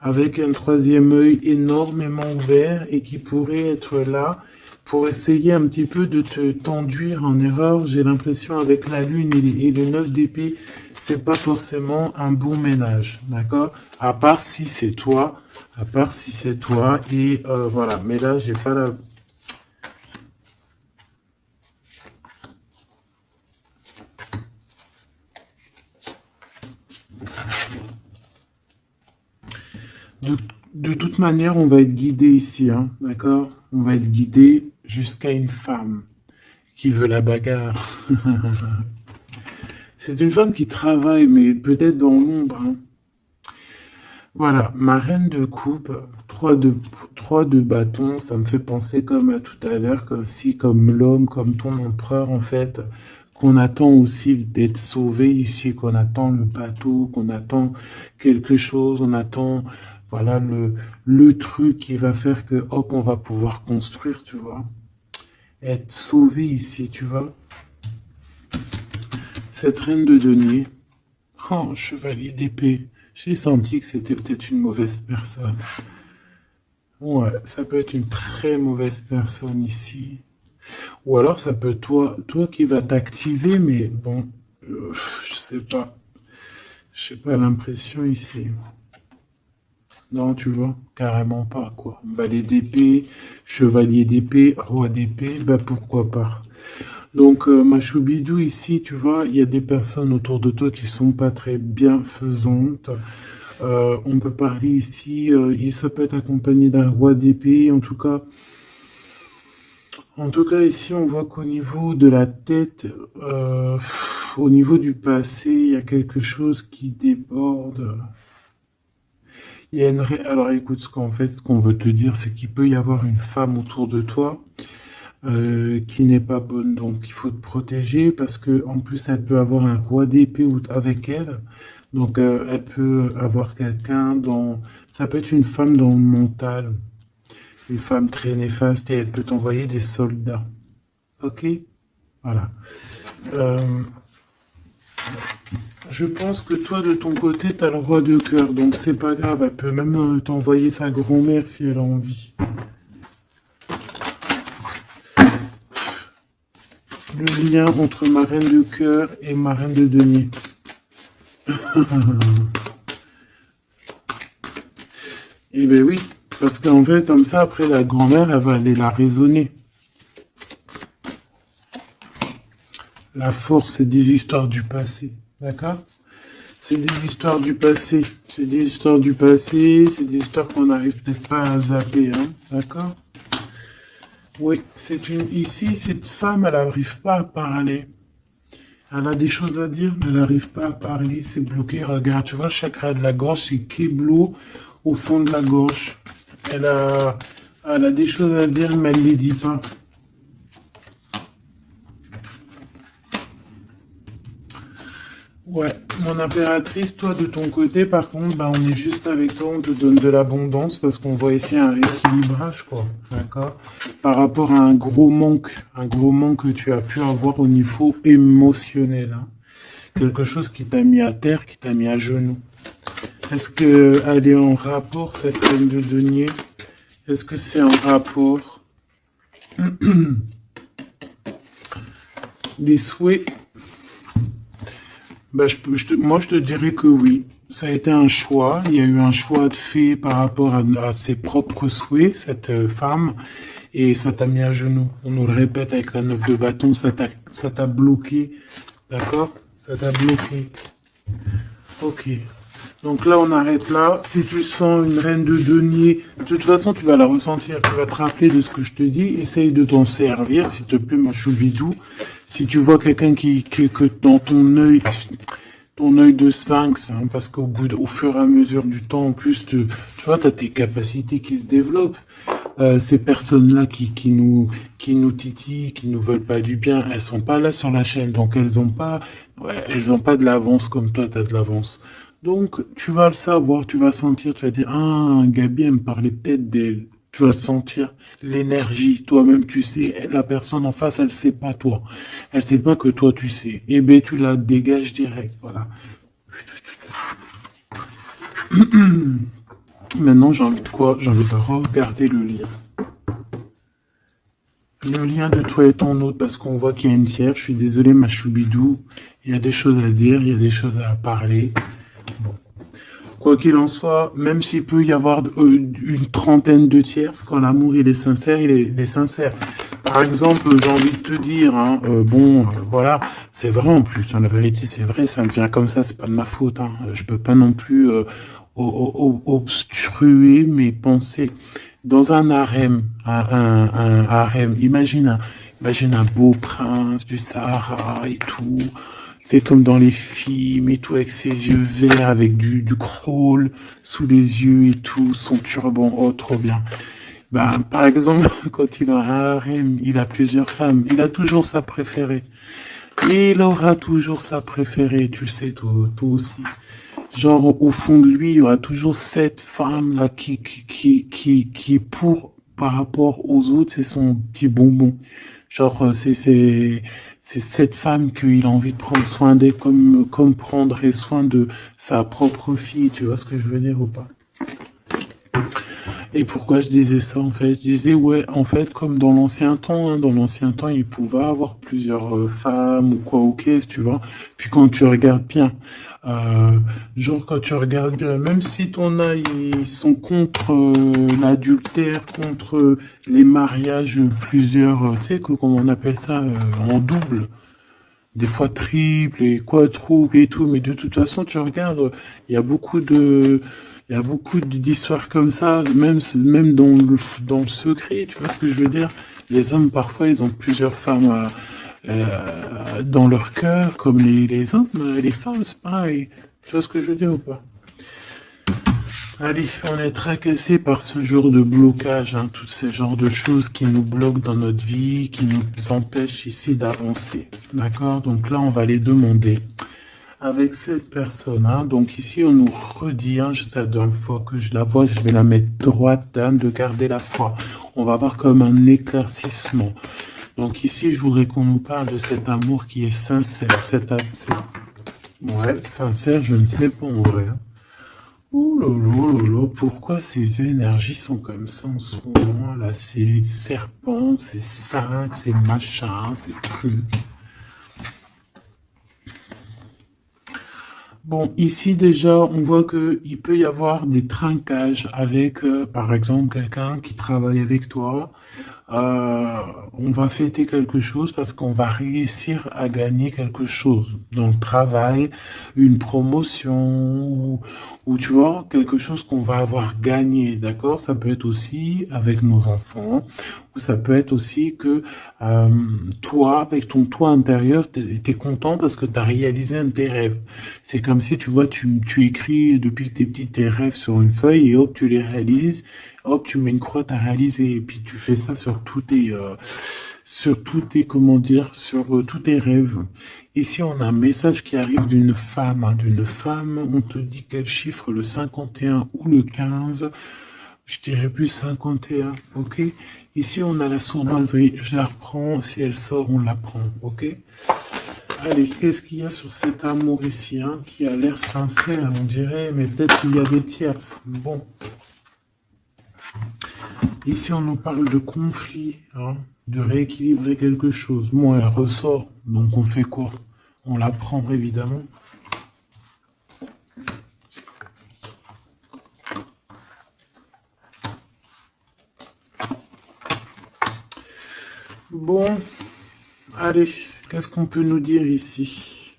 avec un troisième œil énormément ouvert et qui pourrait être là pour essayer un petit peu de te t'enduire en erreur? J'ai l'impression avec la lune et le 9 d'épée, c'est pas forcément un bon ménage, d'accord? À part si c'est toi, et voilà. Mais là, j'ai pas la... De toute manière, on va être guidé ici, hein, d'accord? On va être guidé jusqu'à une femme qui veut la bagarre. C'est une femme qui travaille, mais peut-être dans l'ombre, hein. Voilà, ma reine de coupe, 3 de bâton, ça me fait penser comme à tout à l'heure, comme si, comme l'homme, comme ton empereur, en fait, qu'on attend aussi d'être sauvé ici, qu'on attend le bateau, qu'on attend quelque chose, on attend, voilà, le truc qui va faire que, hop, on va pouvoir construire, tu vois. Être sauvé ici, tu vois. Cette reine de denier, oh, chevalier d'épée. J'ai senti que c'était peut-être une mauvaise personne. Ouais, ça peut être une très mauvaise personne ici. Ou alors ça peut toi qui va t'activer, mais bon, je sais pas. Je sais pas l'impression ici. Non, tu vois, carrément pas, quoi. Valet d'épée, chevalier d'épée, roi d'épée, bah pourquoi pas. Donc, ma choubidou ici, tu vois, il y a des personnes autour de toi qui sont pas très bienfaisantes. On peut parler ici, ça peut être accompagné d'un roi d'épée, en tout cas ici on voit qu'au niveau de la tête, au niveau du passé, il y a quelque chose qui déborde. Il y a Alors écoute, ce qu'on veut te dire, c'est qu'il peut y avoir une femme autour de toi qui n'est pas bonne, donc il faut te protéger parce que en plus elle peut avoir un roi d'épée avec elle. Donc, elle peut avoir quelqu'un dans... Ça peut être une femme dans le mental, une femme très néfaste, et elle peut t'envoyer des soldats. Ok? Voilà. Euh, je pense que toi, de ton côté, t'as le roi de cœur, donc c'est pas grave. Elle peut même t'envoyer sa grand-mère si elle a envie. Le lien entre ma reine de cœur et ma reine de denier. Eh ben oui, parce qu'en fait, comme ça, après, la grand-mère, elle va aller la raisonner. La force, c'est des histoires du passé, d'accord? C'est des histoires du passé. C'est des histoires du passé, c'est des histoires qu'on n'arrive peut-être pas à zapper, hein, d'accord? Oui, Ici, cette femme, elle n'arrive pas à parler. Elle a des choses à dire, mais elle n'arrive pas à parler, c'est bloqué. Regarde, tu vois, le chakra de la gorge, c'est Keblo au fond de la gorge. Elle a, Elle a des choses à dire, mais elle ne les dit pas. Ouais, mon impératrice, toi de ton côté, par contre, bah, on est juste avec toi, on te donne de l'abondance parce qu'on voit ici un rééquilibrage, quoi. D'accord? Par rapport à un gros manque que tu as pu avoir au niveau émotionnel, hein. Quelque chose qui t'a mis à terre, qui t'a mis à genoux. Est-ce qu'elle est en rapport, cette reine de denier? Est-ce que c'est en rapport? Les souhaits, bah, moi, je te dirais que oui. Ça a été un choix. Il y a eu un choix de fait par rapport à ses propres souhaits, cette femme. et ça t'a mis à genoux. On nous le répète avec la 9 de bâton, ça t'a bloqué. D'accord? Ça t'a bloqué. Ok. Donc là, on arrête là. Si tu sens une reine de denier, de toute façon, tu vas la ressentir. Tu vas te rappeler de ce que je te dis. Essaye de t'en servir, s'il te plaît, ma choubidou. Si tu vois quelqu'un que dans ton œil de sphinx, hein, parce au fur et à mesure du temps, en plus, tu vois, tu as tes capacités qui se développent. Ces personnes-là qui nous titillent, qui nous veulent pas du bien, elles sont pas là sur la chaîne, donc elles ont pas de l'avance comme toi, tu as de l'avance. Donc, tu vas le savoir, tu vas sentir, tu vas dire, ah, Gabi, elle me parlait peut-être d'elle. Tu vas le sentir, l'énergie, toi-même, tu sais, la personne en face, elle sait pas toi. Elle sait pas que toi, tu sais. Eh ben, tu la dégages direct, voilà. Maintenant, j'ai envie de quoi? J'ai envie de regarder le lien. Le lien de toi et ton autre, parce qu'on voit qu'il y a une tierce. Je suis désolé, ma choubidou. Il y a des choses à dire, il y a des choses à parler. Bon. Quoi qu'il en soit, même s'il peut y avoir une trentaine de tierces, quand l'amour il est sincère, il est sincère. Par exemple, j'ai envie de te dire, hein, voilà, c'est vrai en plus, hein, la vérité c'est vrai, ça me vient comme ça, c'est pas de ma faute, hein, je peux pas non plus obstruer mes pensées. Dans un harem, un harem, imagine un beau prince du Sahara et tout, c'est comme dans les films et tout, avec ses yeux verts, avec du crawl sous les yeux et tout, son turban, oh trop bien. Ben, par exemple, quand il a un harem, il a plusieurs femmes, il a toujours sa préférée. Il aura toujours sa préférée, tu le sais, toi aussi. Genre, au fond de lui, il y aura toujours cette femme-là par rapport aux autres, c'est son petit bonbon. Genre, c'est cette femme qu'il a envie de prendre soin d'elle comme prendrait soin de sa propre fille, tu vois ce que je veux dire ou pas? Et pourquoi je disais ça en fait? Je disais ouais, en fait, comme dans l'ancien temps, hein, dans l'ancien temps, il pouvait avoir plusieurs femmes ou quoi, ok, tu vois. Puis quand tu regardes bien, euh, genre quand tu regardes bien, même si ton œil ils sont contre l'adultère, contre les mariages plusieurs, tu sais comment on appelle ça, en double. Des fois triple et quadruple et tout, mais de toute façon, tu regardes, il y a beaucoup de, il y a beaucoup d'histoires comme ça, même dans le secret, tu vois ce que je veux dire? Les hommes, parfois, ils ont plusieurs femmes dans leur cœur, comme les hommes, les femmes, c'est pareil. Tu vois ce que je veux dire ou pas? Allez, on est tracassé par ce genre de blocage, hein, tous ces genres de choses qui nous bloquent dans notre vie, qui nous empêchent ici d'avancer. D'accord? Donc là, on va les demander avec cette personne. Hein. Donc ici, on nous redit, hein, c'est la dernière fois que je la vois, je vais la mettre droite, dame, de garder la foi. On va avoir comme un éclaircissement. Donc ici, je voudrais qu'on nous parle de cet amour qui est sincère. Ouais, sincère, je ne sais pas en vrai. Hein. Ouh là là là là, pourquoi ces énergies sont comme ça en ce moment là? Ces serpents, ces sphinx, ces machins, ces trucs. Bon, ici déjà, on voit que il peut y avoir des trinquages avec, par exemple, quelqu'un qui travaille avec toi. Euh, on va fêter quelque chose parce qu'on va réussir à gagner quelque chose dans le travail, une promotion ou tu vois, quelque chose qu'on va avoir gagné, d'accord? Ça peut être aussi avec nos enfants ou ça peut être aussi que euh, toi, avec ton toi intérieur, t'es content parce que tu as réalisé un de tes rêves. C'est comme si, tu vois, tu écris depuis que t'es petit tes rêves sur une feuille et hop, tu les réalises. Hop, tu mets une croix, t'as réalisé. Et puis tu fais ça sur tous tes, comment dire, sur tous tes rêves. Ici, on a un message qui arrive d'une femme. Hein, d'une femme, on te dit quel chiffre, le 51 ou le 15. Je dirais plus 51, ok? Ici, on a la sournoiserie. Je la reprends. Si elle sort, on la prend, ok? Allez, qu'est-ce qu'il y a sur cet amour ici, hein, qui a l'air sincère, on dirait, mais peut-être qu'il y a des tierces. Bon. Ici, on nous parle de conflit, hein, de rééquilibrer quelque chose. Bon, elle ressort, donc on fait quoi? On la prend, évidemment. Bon, allez, qu'est-ce qu'on peut nous dire ici?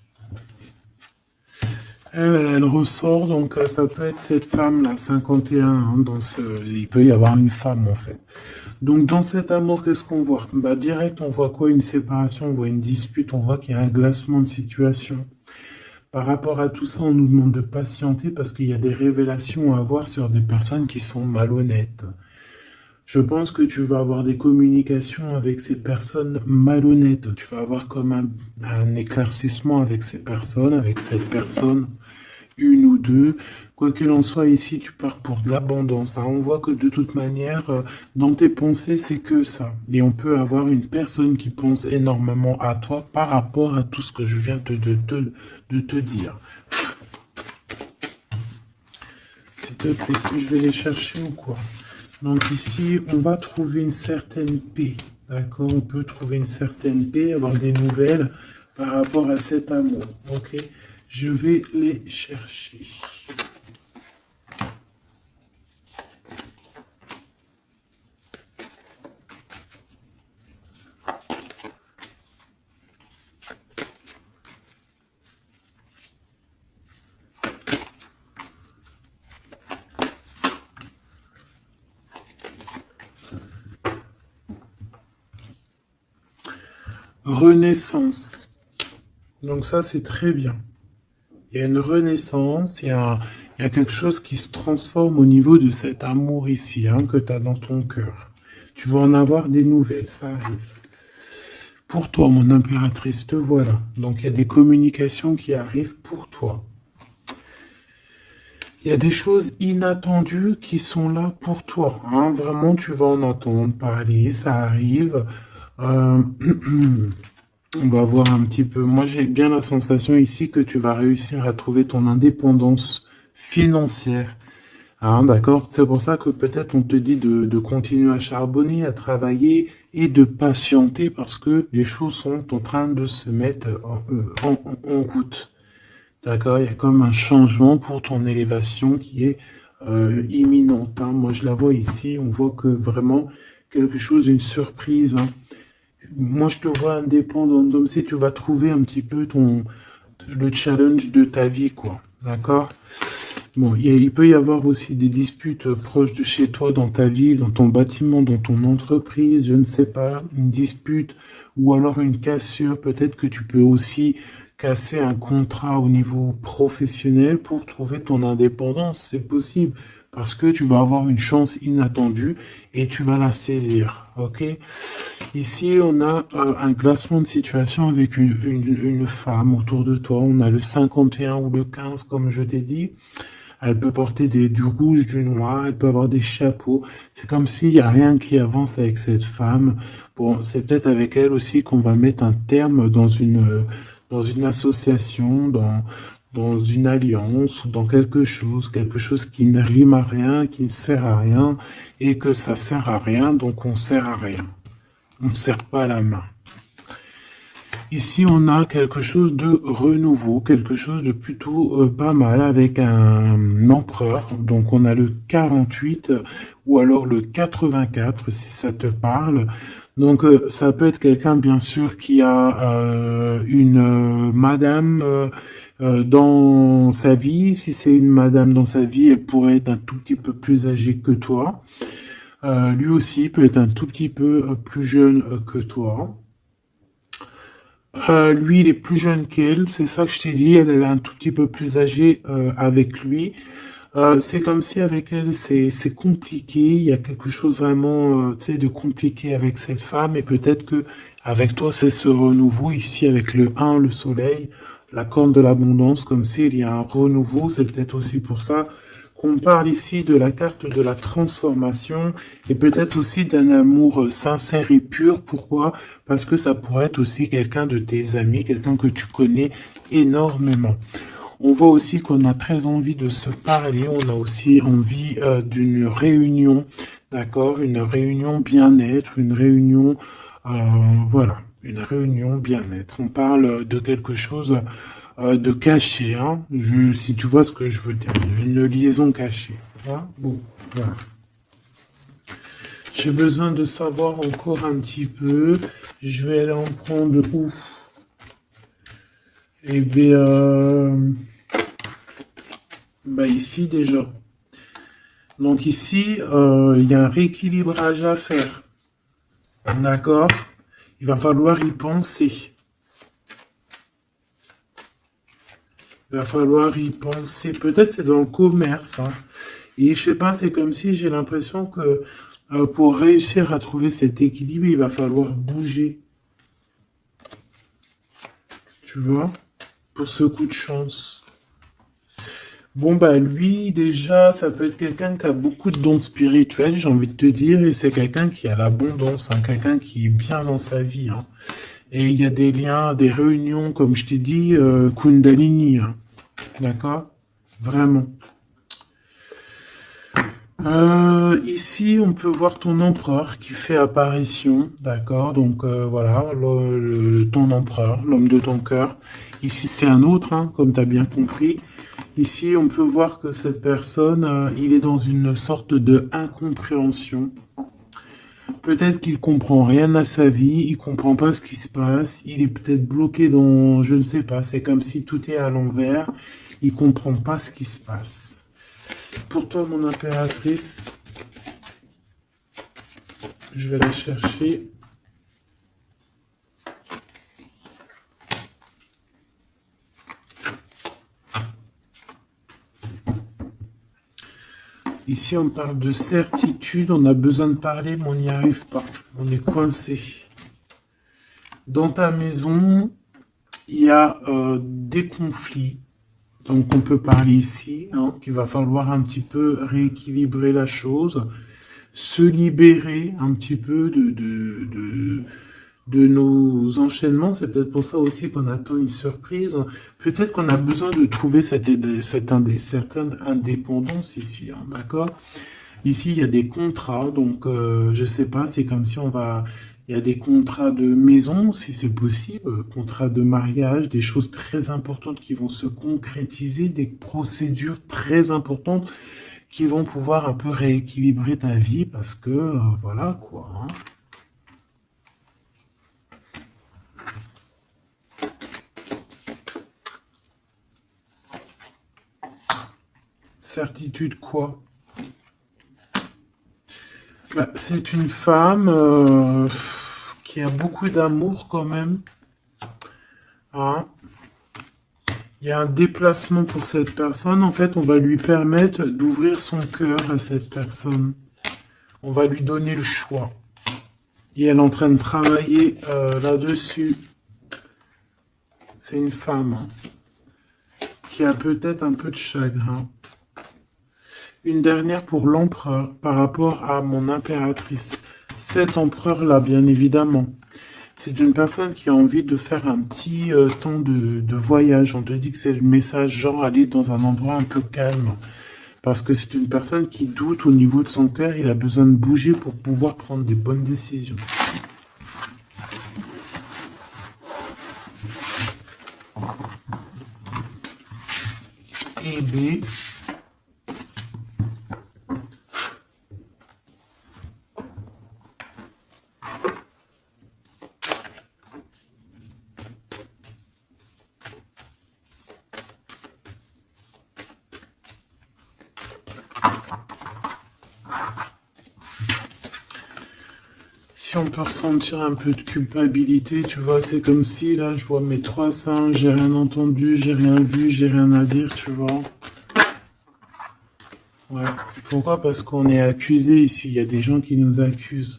Elle ressort, donc ça peut être cette femme-là, 51, hein, il peut y avoir une femme en fait. Donc dans cet amour, qu'est-ce qu'on voit? Bah direct, on voit quoi? Une séparation, on voit une dispute, on voit qu'il y a un glacement de situation. Par rapport à tout ça, on nous demande de patienter parce qu'il y a des révélations à avoir sur des personnes qui sont malhonnêtes. Je pense que tu vas avoir des communications avec ces personnes malhonnêtes. Tu vas avoir comme un éclaircissement avec ces personnes, avec cette personne, une ou deux. Quoi qu'il en soit, ici, tu pars pour de l'abondance, hein. On voit que de toute manière, dans tes pensées, c'est que ça. Et on peut avoir une personne qui pense énormément à toi par rapport à tout ce que je viens de te dire. S'il te plaît, je vais les chercher ou quoi? Donc ici, on va trouver une certaine paix. D'accord? On peut trouver une certaine paix, avoir des nouvelles par rapport à cet amour. Ok? Je vais les chercher. Renaissance. Donc ça, c'est très bien. Il y a une renaissance, il y a quelque chose qui se transforme au niveau de cet amour ici, hein, que tu as dans ton cœur. Tu vas en avoir des nouvelles, ça arrive. Pour toi, mon impératrice, te voilà. Donc il y a des communications qui arrivent pour toi. Il y a des choses inattendues qui sont là pour toi, hein. Vraiment, tu vas en entendre parler, ça arrive. On va voir un petit peu. Moi, j'ai bien la sensation ici que tu vas réussir à trouver ton indépendance financière. Hein, d'accord? C'est pour ça que peut-être on te dit de continuer à charbonner, à travailler et de patienter parce que les choses sont en train de se mettre en route. D'accord? Il y a comme un changement pour ton élévation qui est imminente, hein. Moi, je la vois ici. On voit que vraiment quelque chose, une surprise, hein. Moi, je te vois indépendant, comme si tu vas trouver un petit peu le challenge de ta vie, quoi. D'accord? Bon, il peut y avoir aussi des disputes proches de chez toi, dans ta ville, dans ton bâtiment, dans ton entreprise, je ne sais pas, une dispute ou alors une cassure. Peut-être que tu peux aussi casser un contrat au niveau professionnel pour trouver ton indépendance. C'est possible parce que tu vas avoir une chance inattendue et tu vas la saisir. Ok? Ici, on a un glacement de situation avec une femme autour de toi. On a le 51 ou le 15, comme je t'ai dit. Elle peut porter du rouge, du noir, elle peut avoir des chapeaux. C'est comme s'il n'y a rien qui avance avec cette femme. Bon, c'est peut-être avec elle aussi qu'on va mettre un terme dans une association, dans une alliance ou dans quelque chose qui ne rime à rien, qui ne sert à rien, et que ça sert à rien, donc on sert à rien. On ne sert pas la main. Ici, on a quelque chose de renouveau, quelque chose de plutôt pas mal avec un empereur. Donc, on a le 48 ou alors le 84, si ça te parle. Donc, ça peut être quelqu'un, bien sûr, qui a une madame dans sa vie. Si c'est une madame dans sa vie, elle pourrait être un tout petit peu plus âgée que toi. Lui aussi peut être un tout petit peu plus jeune que toi. Lui, il est plus jeune qu'elle, c'est ça que je t'ai dit. Elle est un tout petit peu plus âgée avec lui. C'est comme si avec elle, c'est compliqué. Il y a quelque chose vraiment, tu sais, de compliqué avec cette femme. Et peut-être que avec toi, c'est ce renouveau ici avec le 1, le soleil, la corne de l'abondance, comme s'il y a un renouveau. C'est peut-être aussi pour ça qu'on parle ici de la carte de la transformation et peut-être aussi d'un amour sincère et pur. Pourquoi? Parce que ça pourrait être aussi quelqu'un de tes amis, quelqu'un que tu connais énormément. On voit aussi qu'on a très envie de se parler, on a aussi envie d'une réunion, d'accord? Une réunion bien-être, une réunion, voilà, une réunion bien-être. On parle de quelque chose de caché, hein. Si tu vois ce que je veux dire, une liaison cachée. Hein, bon, voilà. J'ai besoin de savoir encore un petit peu. Je vais aller en prendre où? Eh bien, bah ici déjà. Donc ici, il y a un rééquilibrage à faire. D'accord? Il va falloir y penser. Il va falloir y penser. Peut-être c'est dans le commerce, hein. Et je sais pas, c'est comme si j'ai l'impression que pour réussir à trouver cet équilibre, il va falloir bouger. Tu vois? Pour ce coup de chance. Bon, bah lui, déjà, ça peut être quelqu'un qui a beaucoup de dons spirituels, j'ai envie de te dire, et c'est quelqu'un qui a l'abondance, hein, quelqu'un qui est bien dans sa vie, hein. Et il y a des liens, des réunions, comme je t'ai dit, Kundalini, hein. D'accord? Vraiment. Ici, on peut voir ton empereur qui fait apparition, d'accord? Donc voilà, ton empereur, l'homme de ton cœur. Ici, c'est un autre, hein, comme tu as bien compris. Ici, on peut voir que cette personne, il est dans une sorte de incompréhension. Peut-être qu'il comprend rien à sa vie, il comprend pas ce qui se passe, il est peut-être bloqué dans, je ne sais pas, c'est comme si tout est à l'envers, il comprend pas ce qui se passe. Pour toi, mon impératrice, je vais la chercher. Ici, on parle de certitude, on a besoin de parler, mais on n'y arrive pas. On est coincé. Dans ta maison, il y a des conflits. Donc, on peut parler ici, hein, qu'il va falloir un petit peu rééquilibrer la chose, se libérer un petit peu de nos enchaînements. C'est peut-être pour ça aussi qu'on attend une surprise. Peut-être qu'on a besoin de trouver certaine indépendance ici, hein, d'accord? Ici, il y a des contrats, donc je sais pas, c'est comme si on va... Il y a des contrats de maison, si c'est possible, contrats de mariage, des choses très importantes qui vont se concrétiser, des procédures très importantes qui vont pouvoir un peu rééquilibrer ta vie, parce que, voilà, quoi, hein. Certitude quoi? Bah, c'est une femme qui a beaucoup d'amour quand même, hein. Il y a un déplacement pour cette personne. En fait, on va lui permettre d'ouvrir son cœur à cette personne. On va lui donner le choix. Et elle est en train de travailler là-dessus. C'est une femme, hein, qui a peut-être un peu de chagrin. Une dernière pour l'empereur par rapport à mon impératrice. Cet empereur-là, bien évidemment. C'est une personne qui a envie de faire un petit temps de voyage. On te dit que c'est le message genre aller dans un endroit un peu calme. Parce que c'est une personne qui doute au niveau de son cœur. Il a besoin de bouger pour pouvoir prendre des bonnes décisions. Et B. Si on peut ressentir un peu de culpabilité, tu vois, c'est comme si là je vois mes 3 j'ai rien entendu, j'ai rien vu, j'ai rien à dire, tu vois. Ouais. Pourquoi? Parce qu'on est accusé ici, il y a des gens qui nous accusent.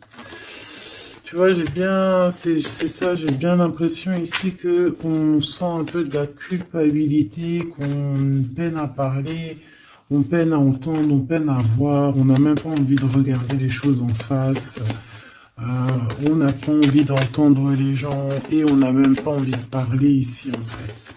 Tu vois, j'ai bien, c'est ça, j'ai bien l'impression ici que on sent un peu de la culpabilité, qu'on peine à parler, on peine à entendre, on peine à voir, on n'a même pas envie de regarder les choses en face. On n'a pas envie d'entendre les gens et on n'a même pas envie de parler ici en fait.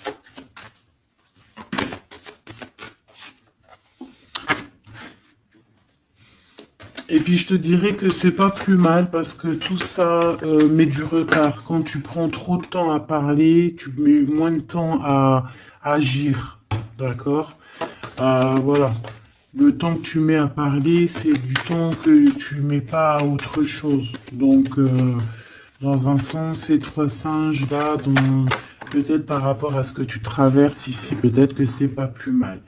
Et puis je te dirais que c'est pas plus mal parce que tout ça met du retard. Quand tu prends trop de temps à parler, tu mets moins de temps à agir. D'accord? Voilà. Le temps que tu mets à parler, c'est du temps que tu mets pas à autre chose. Donc, dans un sens, ces trois singes là, peut-être par rapport à ce que tu traverses ici, peut-être que c'est pas plus mal.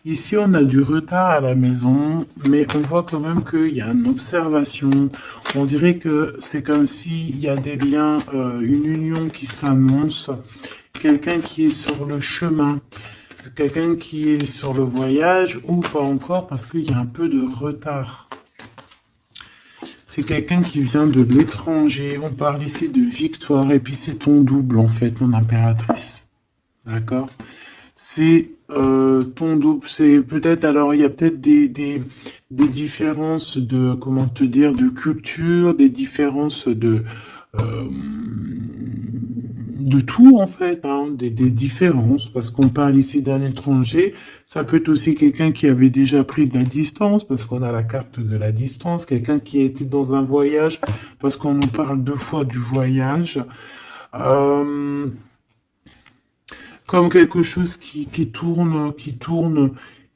Ici, on a du retard à la maison, mais on voit quand même qu'il y a une observation. On dirait que c'est comme s'il y a des liens, une union qui s'annonce, quelqu'un qui est sur le chemin, quelqu'un qui est sur le voyage, ou pas encore, parce qu'il y a un peu de retard. C'est quelqu'un qui vient de l'étranger. On parle ici de victoire, et puis c'est ton double, en fait, mon impératrice. D'accord? C'est ton double, c'est peut-être, alors il y a peut-être des différences de, comment te dire, de culture, des différences euh, de tout en fait, hein, des différences, parce qu'on parle ici d'un étranger, ça peut être aussi quelqu'un qui avait déjà pris de la distance, parce qu'on a la carte de la distance, quelqu'un qui a été dans un voyage, parce qu'on nous parle deux fois du voyage. Euh, Comme quelque chose qui tourne,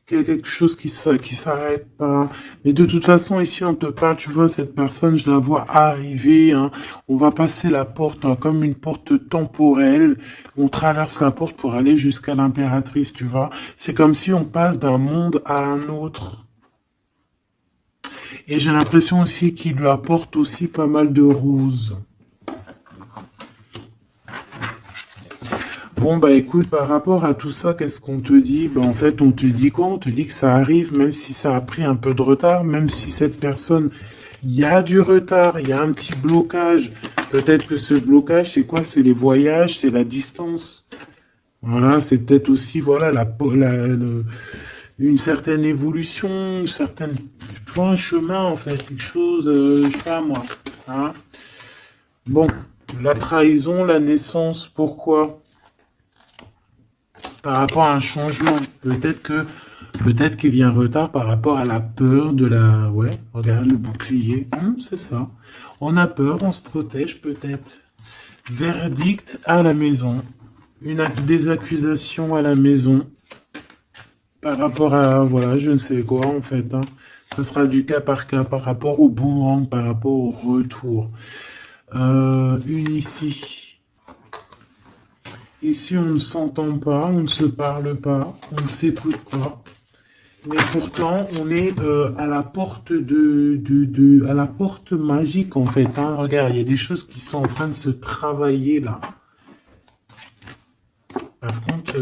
quelque chose qui s'arrête pas. Mais de toute façon, ici, on te parle, tu vois, cette personne, je la vois arriver, hein. On va passer la porte, hein, comme une porte temporelle. On traverse la porte pour aller jusqu'à l'impératrice, tu vois. C'est comme si on passe d'un monde à un autre. Et j'ai l'impression aussi qu'il lui apporte aussi pas mal de roses. Bon, bah écoute, par rapport à tout ça, qu'est-ce qu'on te dit? Bah en fait, on te dit quoi? On te dit que ça arrive, même si ça a pris un peu de retard, même si cette personne, il y a du retard, il y a un petit blocage. Peut-être que ce blocage, c'est quoi? C'est les voyages, c'est la distance. Voilà, c'est peut-être aussi, voilà, une certaine évolution, une certaine, tu vois, un chemin, en fait, quelque chose, je sais pas moi. Hein. Bon, la trahison, la naissance, pourquoi? Par rapport à un changement. Peut-être qu'il y a un retard par rapport à la peur de la... Ouais, regarde le bouclier. C'est ça. On a peur, on se protège peut-être. Verdict à la maison. Des accusations à la maison. Par rapport à... Voilà, je ne sais quoi en fait. Hein. Ce sera du cas par rapport au boomerang, par rapport au retour. Une ici. Ici, on ne s'entend pas, on ne se parle pas, on ne s'écoute pas. Mais pourtant, on est à la porte à la porte magique en fait. Hein. Regarde, il y a des choses qui sont en train de se travailler là. Par contre,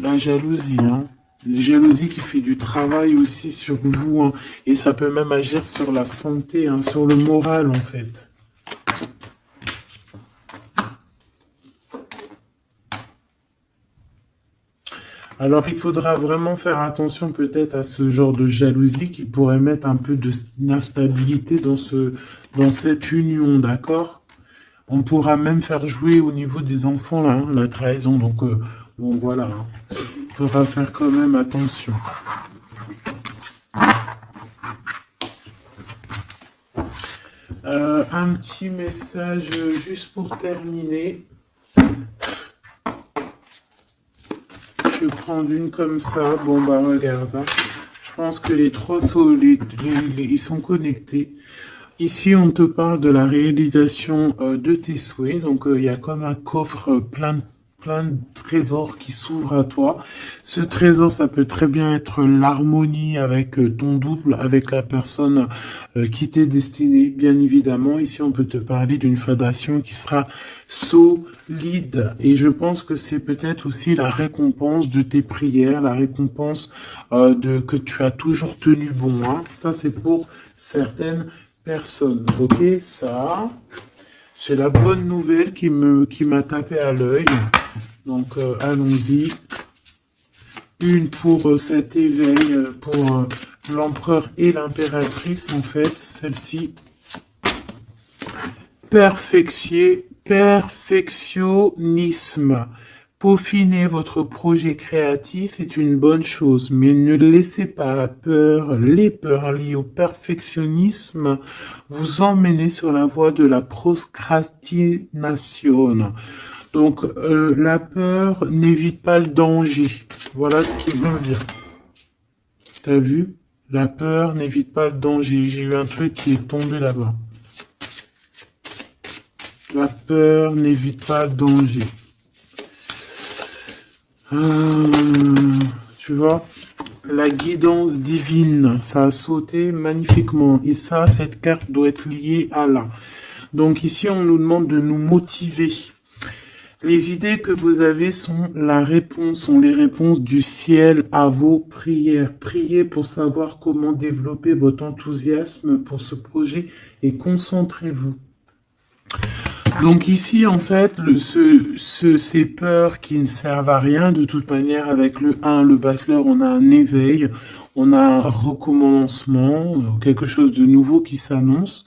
la jalousie, hein. La jalousie qui fait du travail aussi sur vous, hein. Et ça peut même agir sur la santé, hein, sur le moral en fait. Alors, il faudra vraiment faire attention peut-être à ce genre de jalousie qui pourrait mettre un peu d'instabilité dans cette union, d'accord? On pourra même faire jouer au niveau des enfants, là, hein, la trahison. Donc, bon, voilà. Hein. Il faudra faire quand même attention. Un petit message juste pour terminer. Je vais prendre une comme ça. Bon, bah, regarde. Hein. Je pense que les trois sont, ils sont connectés. Ici, on te parle de la réalisation de tes souhaits. Donc, il y a comme un coffre plein de trésors qui s'ouvrent à toi. Ce trésor, ça peut très bien être l'harmonie avec ton double, avec la personne qui t'est destinée, bien évidemment. Ici, on peut te parler d'une fondation qui sera solide. Et je pense que c'est peut-être aussi la récompense de tes prières, la récompense que tu as toujours tenu bon. Hein. Ça, c'est pour certaines personnes. Ok, ça... J'ai la bonne nouvelle qui m'a tapé à l'œil. Donc, allons-y. Une pour cet éveil, pour l'empereur et l'impératrice, en fait. Celle-ci. Perfectionnisme. Peaufiner votre projet créatif est une bonne chose, mais ne laissez pas les peurs liées au perfectionnisme vous emmener sur la voie de la procrastination. Donc, la peur n'évite pas le danger. Voilà ce qu'il veut dire. T'as vu? La peur n'évite pas le danger. J'ai eu un truc qui est tombé là-bas. La peur n'évite pas le danger. Tu vois, la guidance divine, ça a sauté magnifiquement. Et ça, cette carte doit être liée à là. Donc ici, on nous demande de nous motiver. Les idées que vous avez sont la réponse, sont les réponses du ciel à vos prières. Priez pour savoir comment développer votre enthousiasme pour ce projet et concentrez-vous. Donc ici, en fait, ces peurs qui ne servent à rien, de toute manière, avec le 1, le battleur, on a un éveil, on a un recommencement, quelque chose de nouveau qui s'annonce.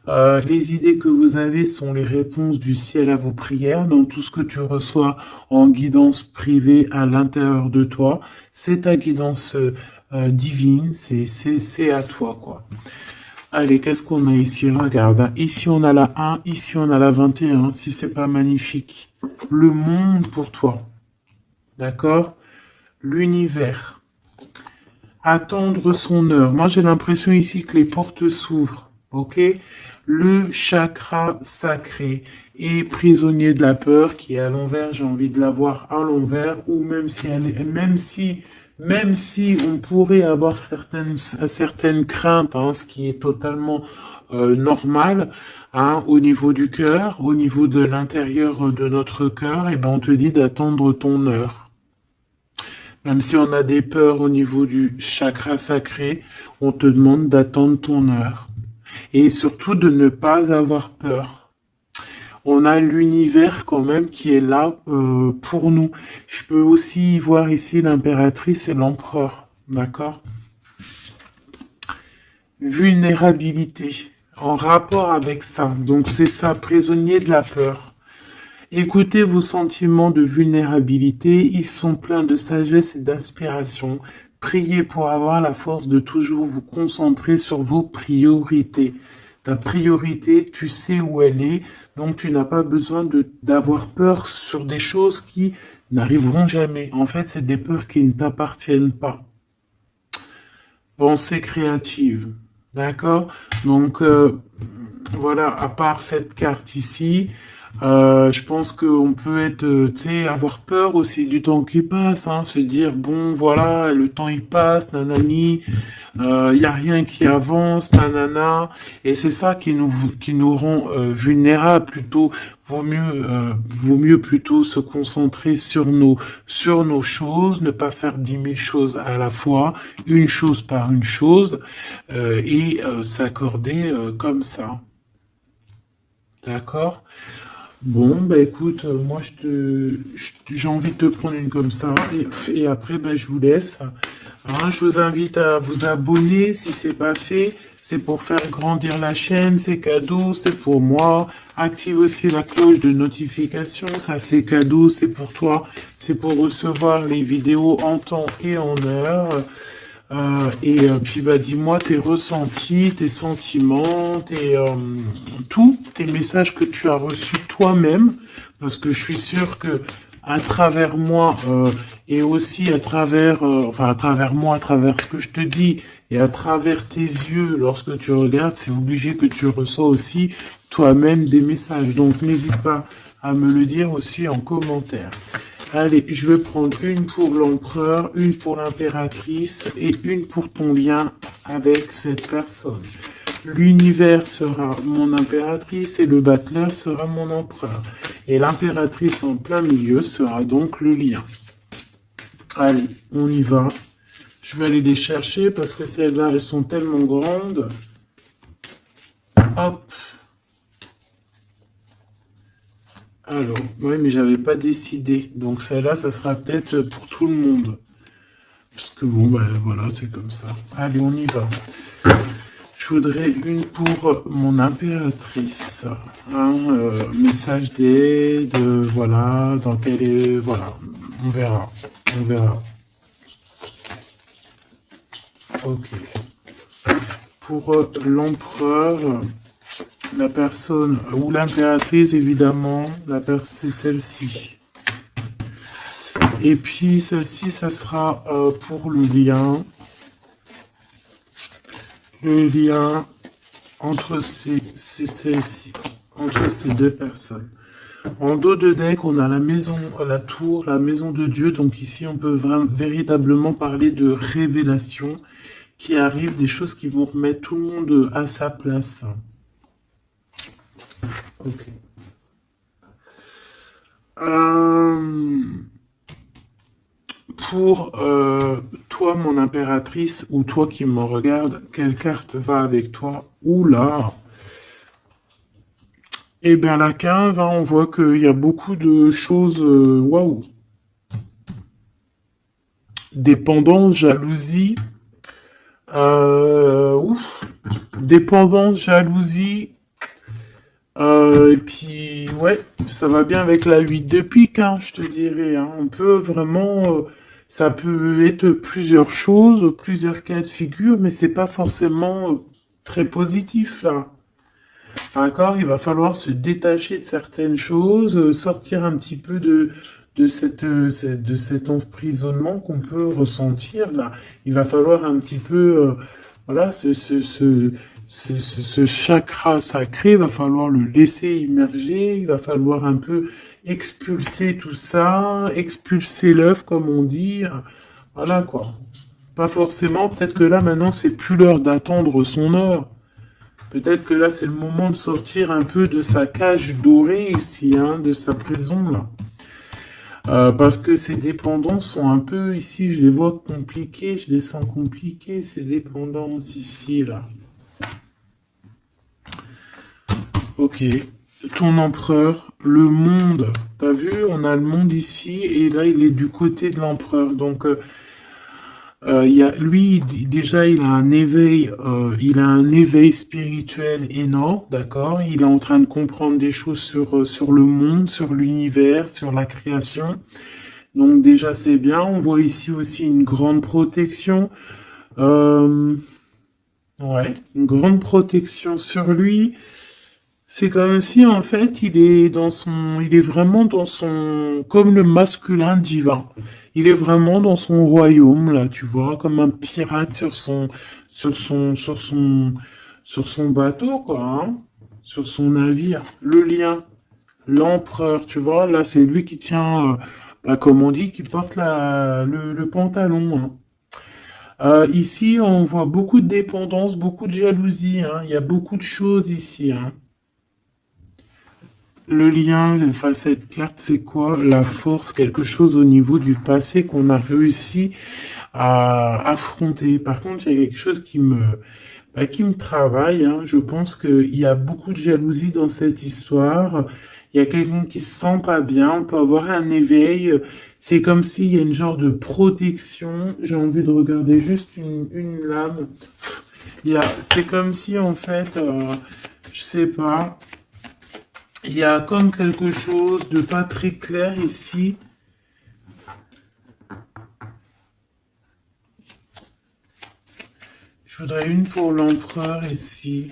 Les idées que vous avez sont les réponses du ciel à vos prières, donc tout ce que tu reçois en guidance privée à l'intérieur de toi, c'est ta guidance divine, c'est à toi, quoi. Allez, qu'est-ce qu'on a ici? Regarde, hein. Ici on a la 1, ici on a la 21, si c'est pas magnifique. Le monde pour toi, d'accord? L'univers. Attendre son heure. Moi j'ai l'impression ici que les portes s'ouvrent, ok? Le chakra sacré est prisonnier de la peur qui est à l'envers, j'ai envie de la voir à l'envers, ou même si on pourrait avoir certaines craintes, hein, ce qui est totalement normal, hein, au niveau du cœur, au niveau de l'intérieur de notre cœur, et ben on te dit d'attendre ton heure. Même si on a des peurs au niveau du chakra sacré, on te demande d'attendre ton heure. Et surtout de ne pas avoir peur. On a l'univers quand même qui est là pour nous. Je peux aussi voir ici l'impératrice et l'empereur. D'accord? Vulnérabilité. En rapport avec ça. Donc c'est ça, prisonnier de la peur. Écoutez vos sentiments de vulnérabilité. Ils sont pleins de sagesse et d'inspiration. Priez pour avoir la force de toujours vous concentrer sur vos priorités. Ta priorité, tu sais où elle est, donc tu n'as pas besoin d'avoir peur sur des choses qui n'arriveront jamais. En fait, c'est des peurs qui ne t'appartiennent pas. Pensée créative, d'accord? Donc, voilà, à part cette carte ici, je pense qu'on peut être, tu sais, avoir peur aussi du temps qui passe, hein, se dire, bon, voilà, le temps il passe, nanani, y a rien qui avance, nanana, et c'est ça qui nous rend vulnérables. Plutôt, vaut mieux plutôt se concentrer sur nos choses, ne pas faire 10 000 choses à la fois, une chose par une chose, et s'accorder comme ça. D'accord? Bon, bah écoute, moi j'ai envie de te prendre une comme ça, et après, bah, je vous laisse. Hein, je vous invite à vous abonner si c'est pas fait. C'est pour faire grandir la chaîne, c'est cadeau, c'est pour moi. Active aussi la cloche de notification, ça c'est cadeau, c'est pour toi. C'est pour recevoir les vidéos en temps et en heure. Puis bah dis-moi tes ressentis, tes sentiments, tes messages que tu as reçus toi-même, parce que je suis sûr que à travers moi et aussi à travers moi, à travers ce que je te dis et à travers tes yeux lorsque tu regardes, c'est obligé que tu reçois aussi toi-même des messages. Donc n'hésite pas à me le dire aussi en commentaire. Allez, je vais prendre une pour l'empereur, une pour l'impératrice et une pour ton lien avec cette personne. L'univers sera mon impératrice et le battleur sera mon empereur. Et l'impératrice en plein milieu sera donc le lien. Allez, on y va. Je vais aller les chercher parce que celles-là, elles sont tellement grandes. Hop. Alors, oui, mais j'avais pas décidé. Donc celle-là, ça sera peut-être pour tout le monde. Parce que bon, ben voilà, c'est comme ça. Allez, on y va. Je voudrais une pour mon impératrice. Hein, message d'aide, voilà, dans quel est... Voilà, on verra. On verra. Ok. Pour l'empereur... La personne, ou l'impératrice, évidemment, c'est celle-ci. Et puis, celle-ci, ça sera pour le lien. le lien entre celle-ci, entre ces deux personnes. En dos de deck, on a la maison, la tour, la maison de Dieu. Donc ici, on peut véritablement parler de révélation qui arrive, des choses qui vont remettre tout le monde à sa place. Ok. Pour toi, mon impératrice, ou toi qui me regarde, quelle carte va avec toi? Oula! Eh bien, la 15, hein, on voit qu'il y a beaucoup de choses... Waouh! Dépendance, jalousie... ouf! Dépendance, jalousie... et puis, ouais, ça va bien avec la 8 de pique, hein, je te dirais. Hein. On peut vraiment... ça peut être plusieurs choses, plusieurs cas de figure, mais c'est pas forcément très positif, là. D'accord, il va falloir se détacher de certaines choses, sortir un petit peu de cet emprisonnement qu'on peut ressentir là. Il va falloir un petit peu, voilà, ce chakra sacré, il va falloir le laisser immerger, il va falloir un peu expulser tout ça, expulser l'œuf comme on dit, voilà quoi. Pas forcément, peut-être que là maintenant c'est plus l'heure d'attendre son heure. Peut-être que là, c'est le moment de sortir un peu de sa cage dorée ici, hein, de sa prison, là. Parce que ces dépendances sont un peu, ici, je les vois compliquées, je les sens compliquées, ces dépendances ici, là. Ok. Ton empereur, le monde. T'as vu, on a le monde ici, et là, il est du côté de l'empereur. Donc, lui, déjà, il a un éveil spirituel énorme, d'accord? Il est en train de comprendre des choses sur le monde, sur l'univers, sur la création. Donc déjà, c'est bien. On voit ici aussi une grande protection. Euh, ouais, une grande protection sur lui. C'est comme si, en fait, il est vraiment dans son, comme le masculin divin. Il est vraiment dans son royaume, là, tu vois, comme un pirate sur son bateau, quoi, hein, sur son navire. Le lien, l'empereur, tu vois, là, c'est lui qui tient, comme on dit, qui porte le pantalon, hein. Ici, on voit beaucoup de dépendance, beaucoup de jalousie, hein. Il y a beaucoup de choses ici, hein. Le lien face à cette carte, c'est quoi? La force, quelque chose au niveau du passé qu'on a réussi à affronter. Par contre, il y a quelque chose qui me travaille, hein. Je pense qu'il y a beaucoup de jalousie dans cette histoire. Il y a quelqu'un qui se sent pas bien. On peut avoir un éveil. C'est comme s'il y a une genre de protection. J'ai envie de regarder juste une lame. C'est comme si, en fait, je sais pas. Il y a comme quelque chose de pas très clair ici. Je voudrais une pour l'empereur ici.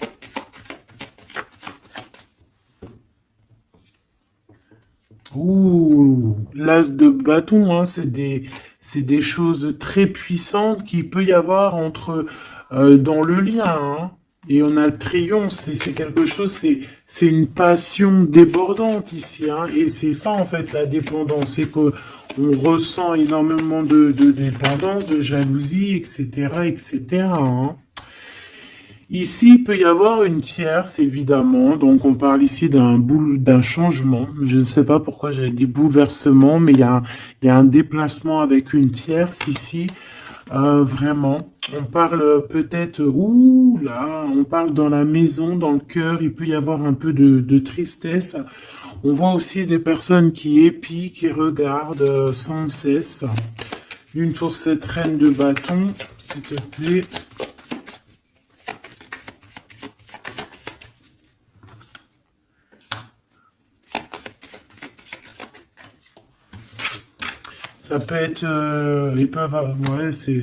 Ouh, l'as de bâton, hein, c'est des choses très puissantes qu'il peut y avoir dans le lien, hein. Et on a le triomphe, c'est quelque chose, c'est une passion débordante ici, hein. Et c'est ça, en fait, la dépendance, c'est que on ressent énormément de dépendance, de jalousie, etc., etc., hein. Ici, il peut y avoir une tierce, évidemment. Donc, on parle ici d'un changement. Je ne sais pas pourquoi j'avais dit bouleversement, mais il y a un déplacement avec une tierce ici. Vraiment. On parle peut-être, ouh là, on parle dans la maison, dans le cœur. Il peut y avoir un peu de tristesse. On voit aussi des personnes qui épient, qui regardent sans cesse. Une pour cette reine de bâton, s'il te plaît. Ça peut être, ils peuvent, ouais, c'est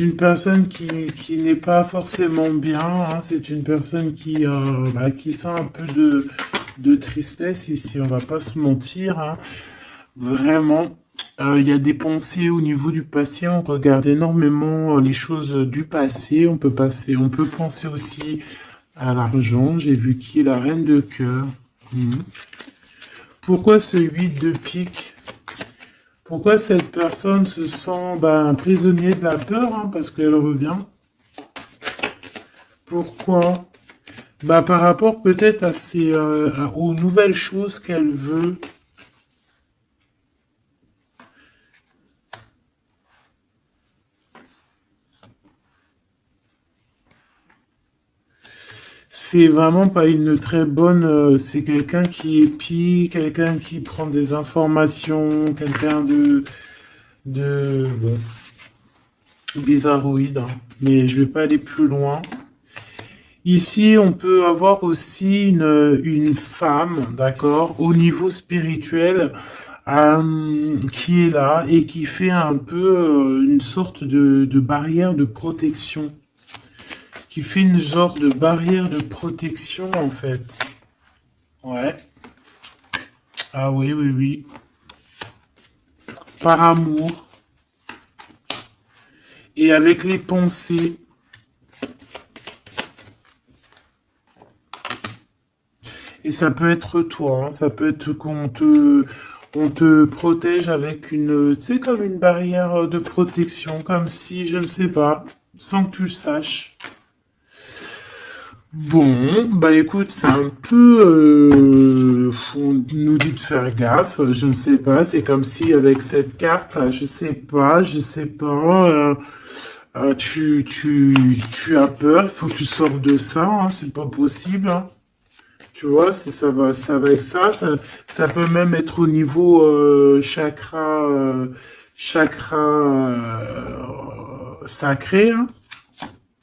une personne qui n'est pas forcément bien, hein. C'est une personne qui sent un peu de tristesse ici. On va pas se mentir, hein. Vraiment. Il y a des pensées au niveau du passé. On regarde énormément les choses du passé. On peut penser aussi à l'argent. J'ai vu qui est la reine de cœur. Mhm. Pourquoi ce 8 de pique? Pourquoi cette personne se sent prisonnier de la peur, hein, parce qu'elle revient? Pourquoi? Par rapport peut-être à aux nouvelles choses qu'elle veut. C'est vraiment pas une très bonne. C'est quelqu'un qui épie, quelqu'un qui prend des informations, quelqu'un bon, bizarroïde, hein. Mais je vais pas aller plus loin. Ici, on peut avoir aussi une femme, d'accord, au niveau spirituel, qui est là et qui fait un peu une sorte de barrière de protection. Qui fait une genre de barrière de protection, en fait. Ouais. Ah oui, oui, oui. Par amour. Et avec les pensées. Et ça peut être toi, hein, ça peut être on te protège avec une, tu sais, comme une barrière de protection, comme si, je ne sais pas, sans que tu le saches. Bon, écoute, c'est un peu, on nous dit de faire gaffe, je ne sais pas, c'est comme si avec cette carte, là, je sais pas, tu as peur, il faut que tu sortes de ça, hein, c'est pas possible, hein. Tu vois, ça va avec ça peut même être au niveau chakra sacré, hein.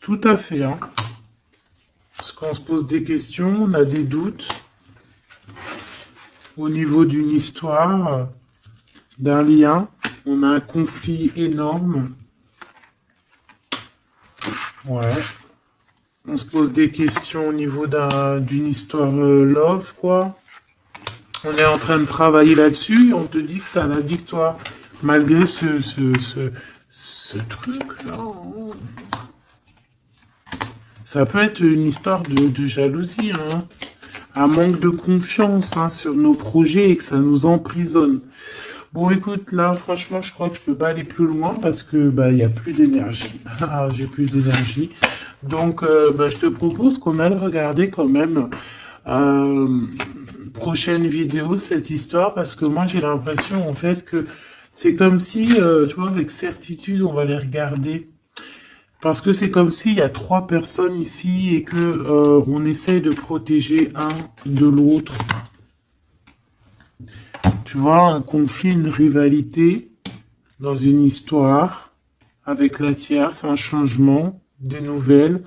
Tout à fait, hein. Parce qu'on se pose des questions, on a des doutes au niveau d'une histoire, d'un lien, on a un conflit énorme. Ouais. On se pose des questions au niveau d'une histoire love, quoi. On est en train de travailler là-dessus et on te dit que tu as la victoire. Malgré ce truc-là. Ça peut être une histoire de jalousie, hein. Un manque de confiance, hein, sur nos projets et que ça nous emprisonne. Bon, écoute, là, franchement, je crois que je peux pas aller plus loin parce que il y a plus d'énergie. Ah, j'ai plus d'énergie. Donc, je te propose qu'on aille regarder quand même prochaine vidéo cette histoire parce que moi j'ai l'impression en fait que c'est comme si, tu vois, avec certitude on va les regarder parce que c'est comme s'il y a trois personnes ici et que on essaye de protéger un de l'autre. Tu vois, un conflit, une rivalité dans une histoire avec la tierce, un changement, des nouvelles.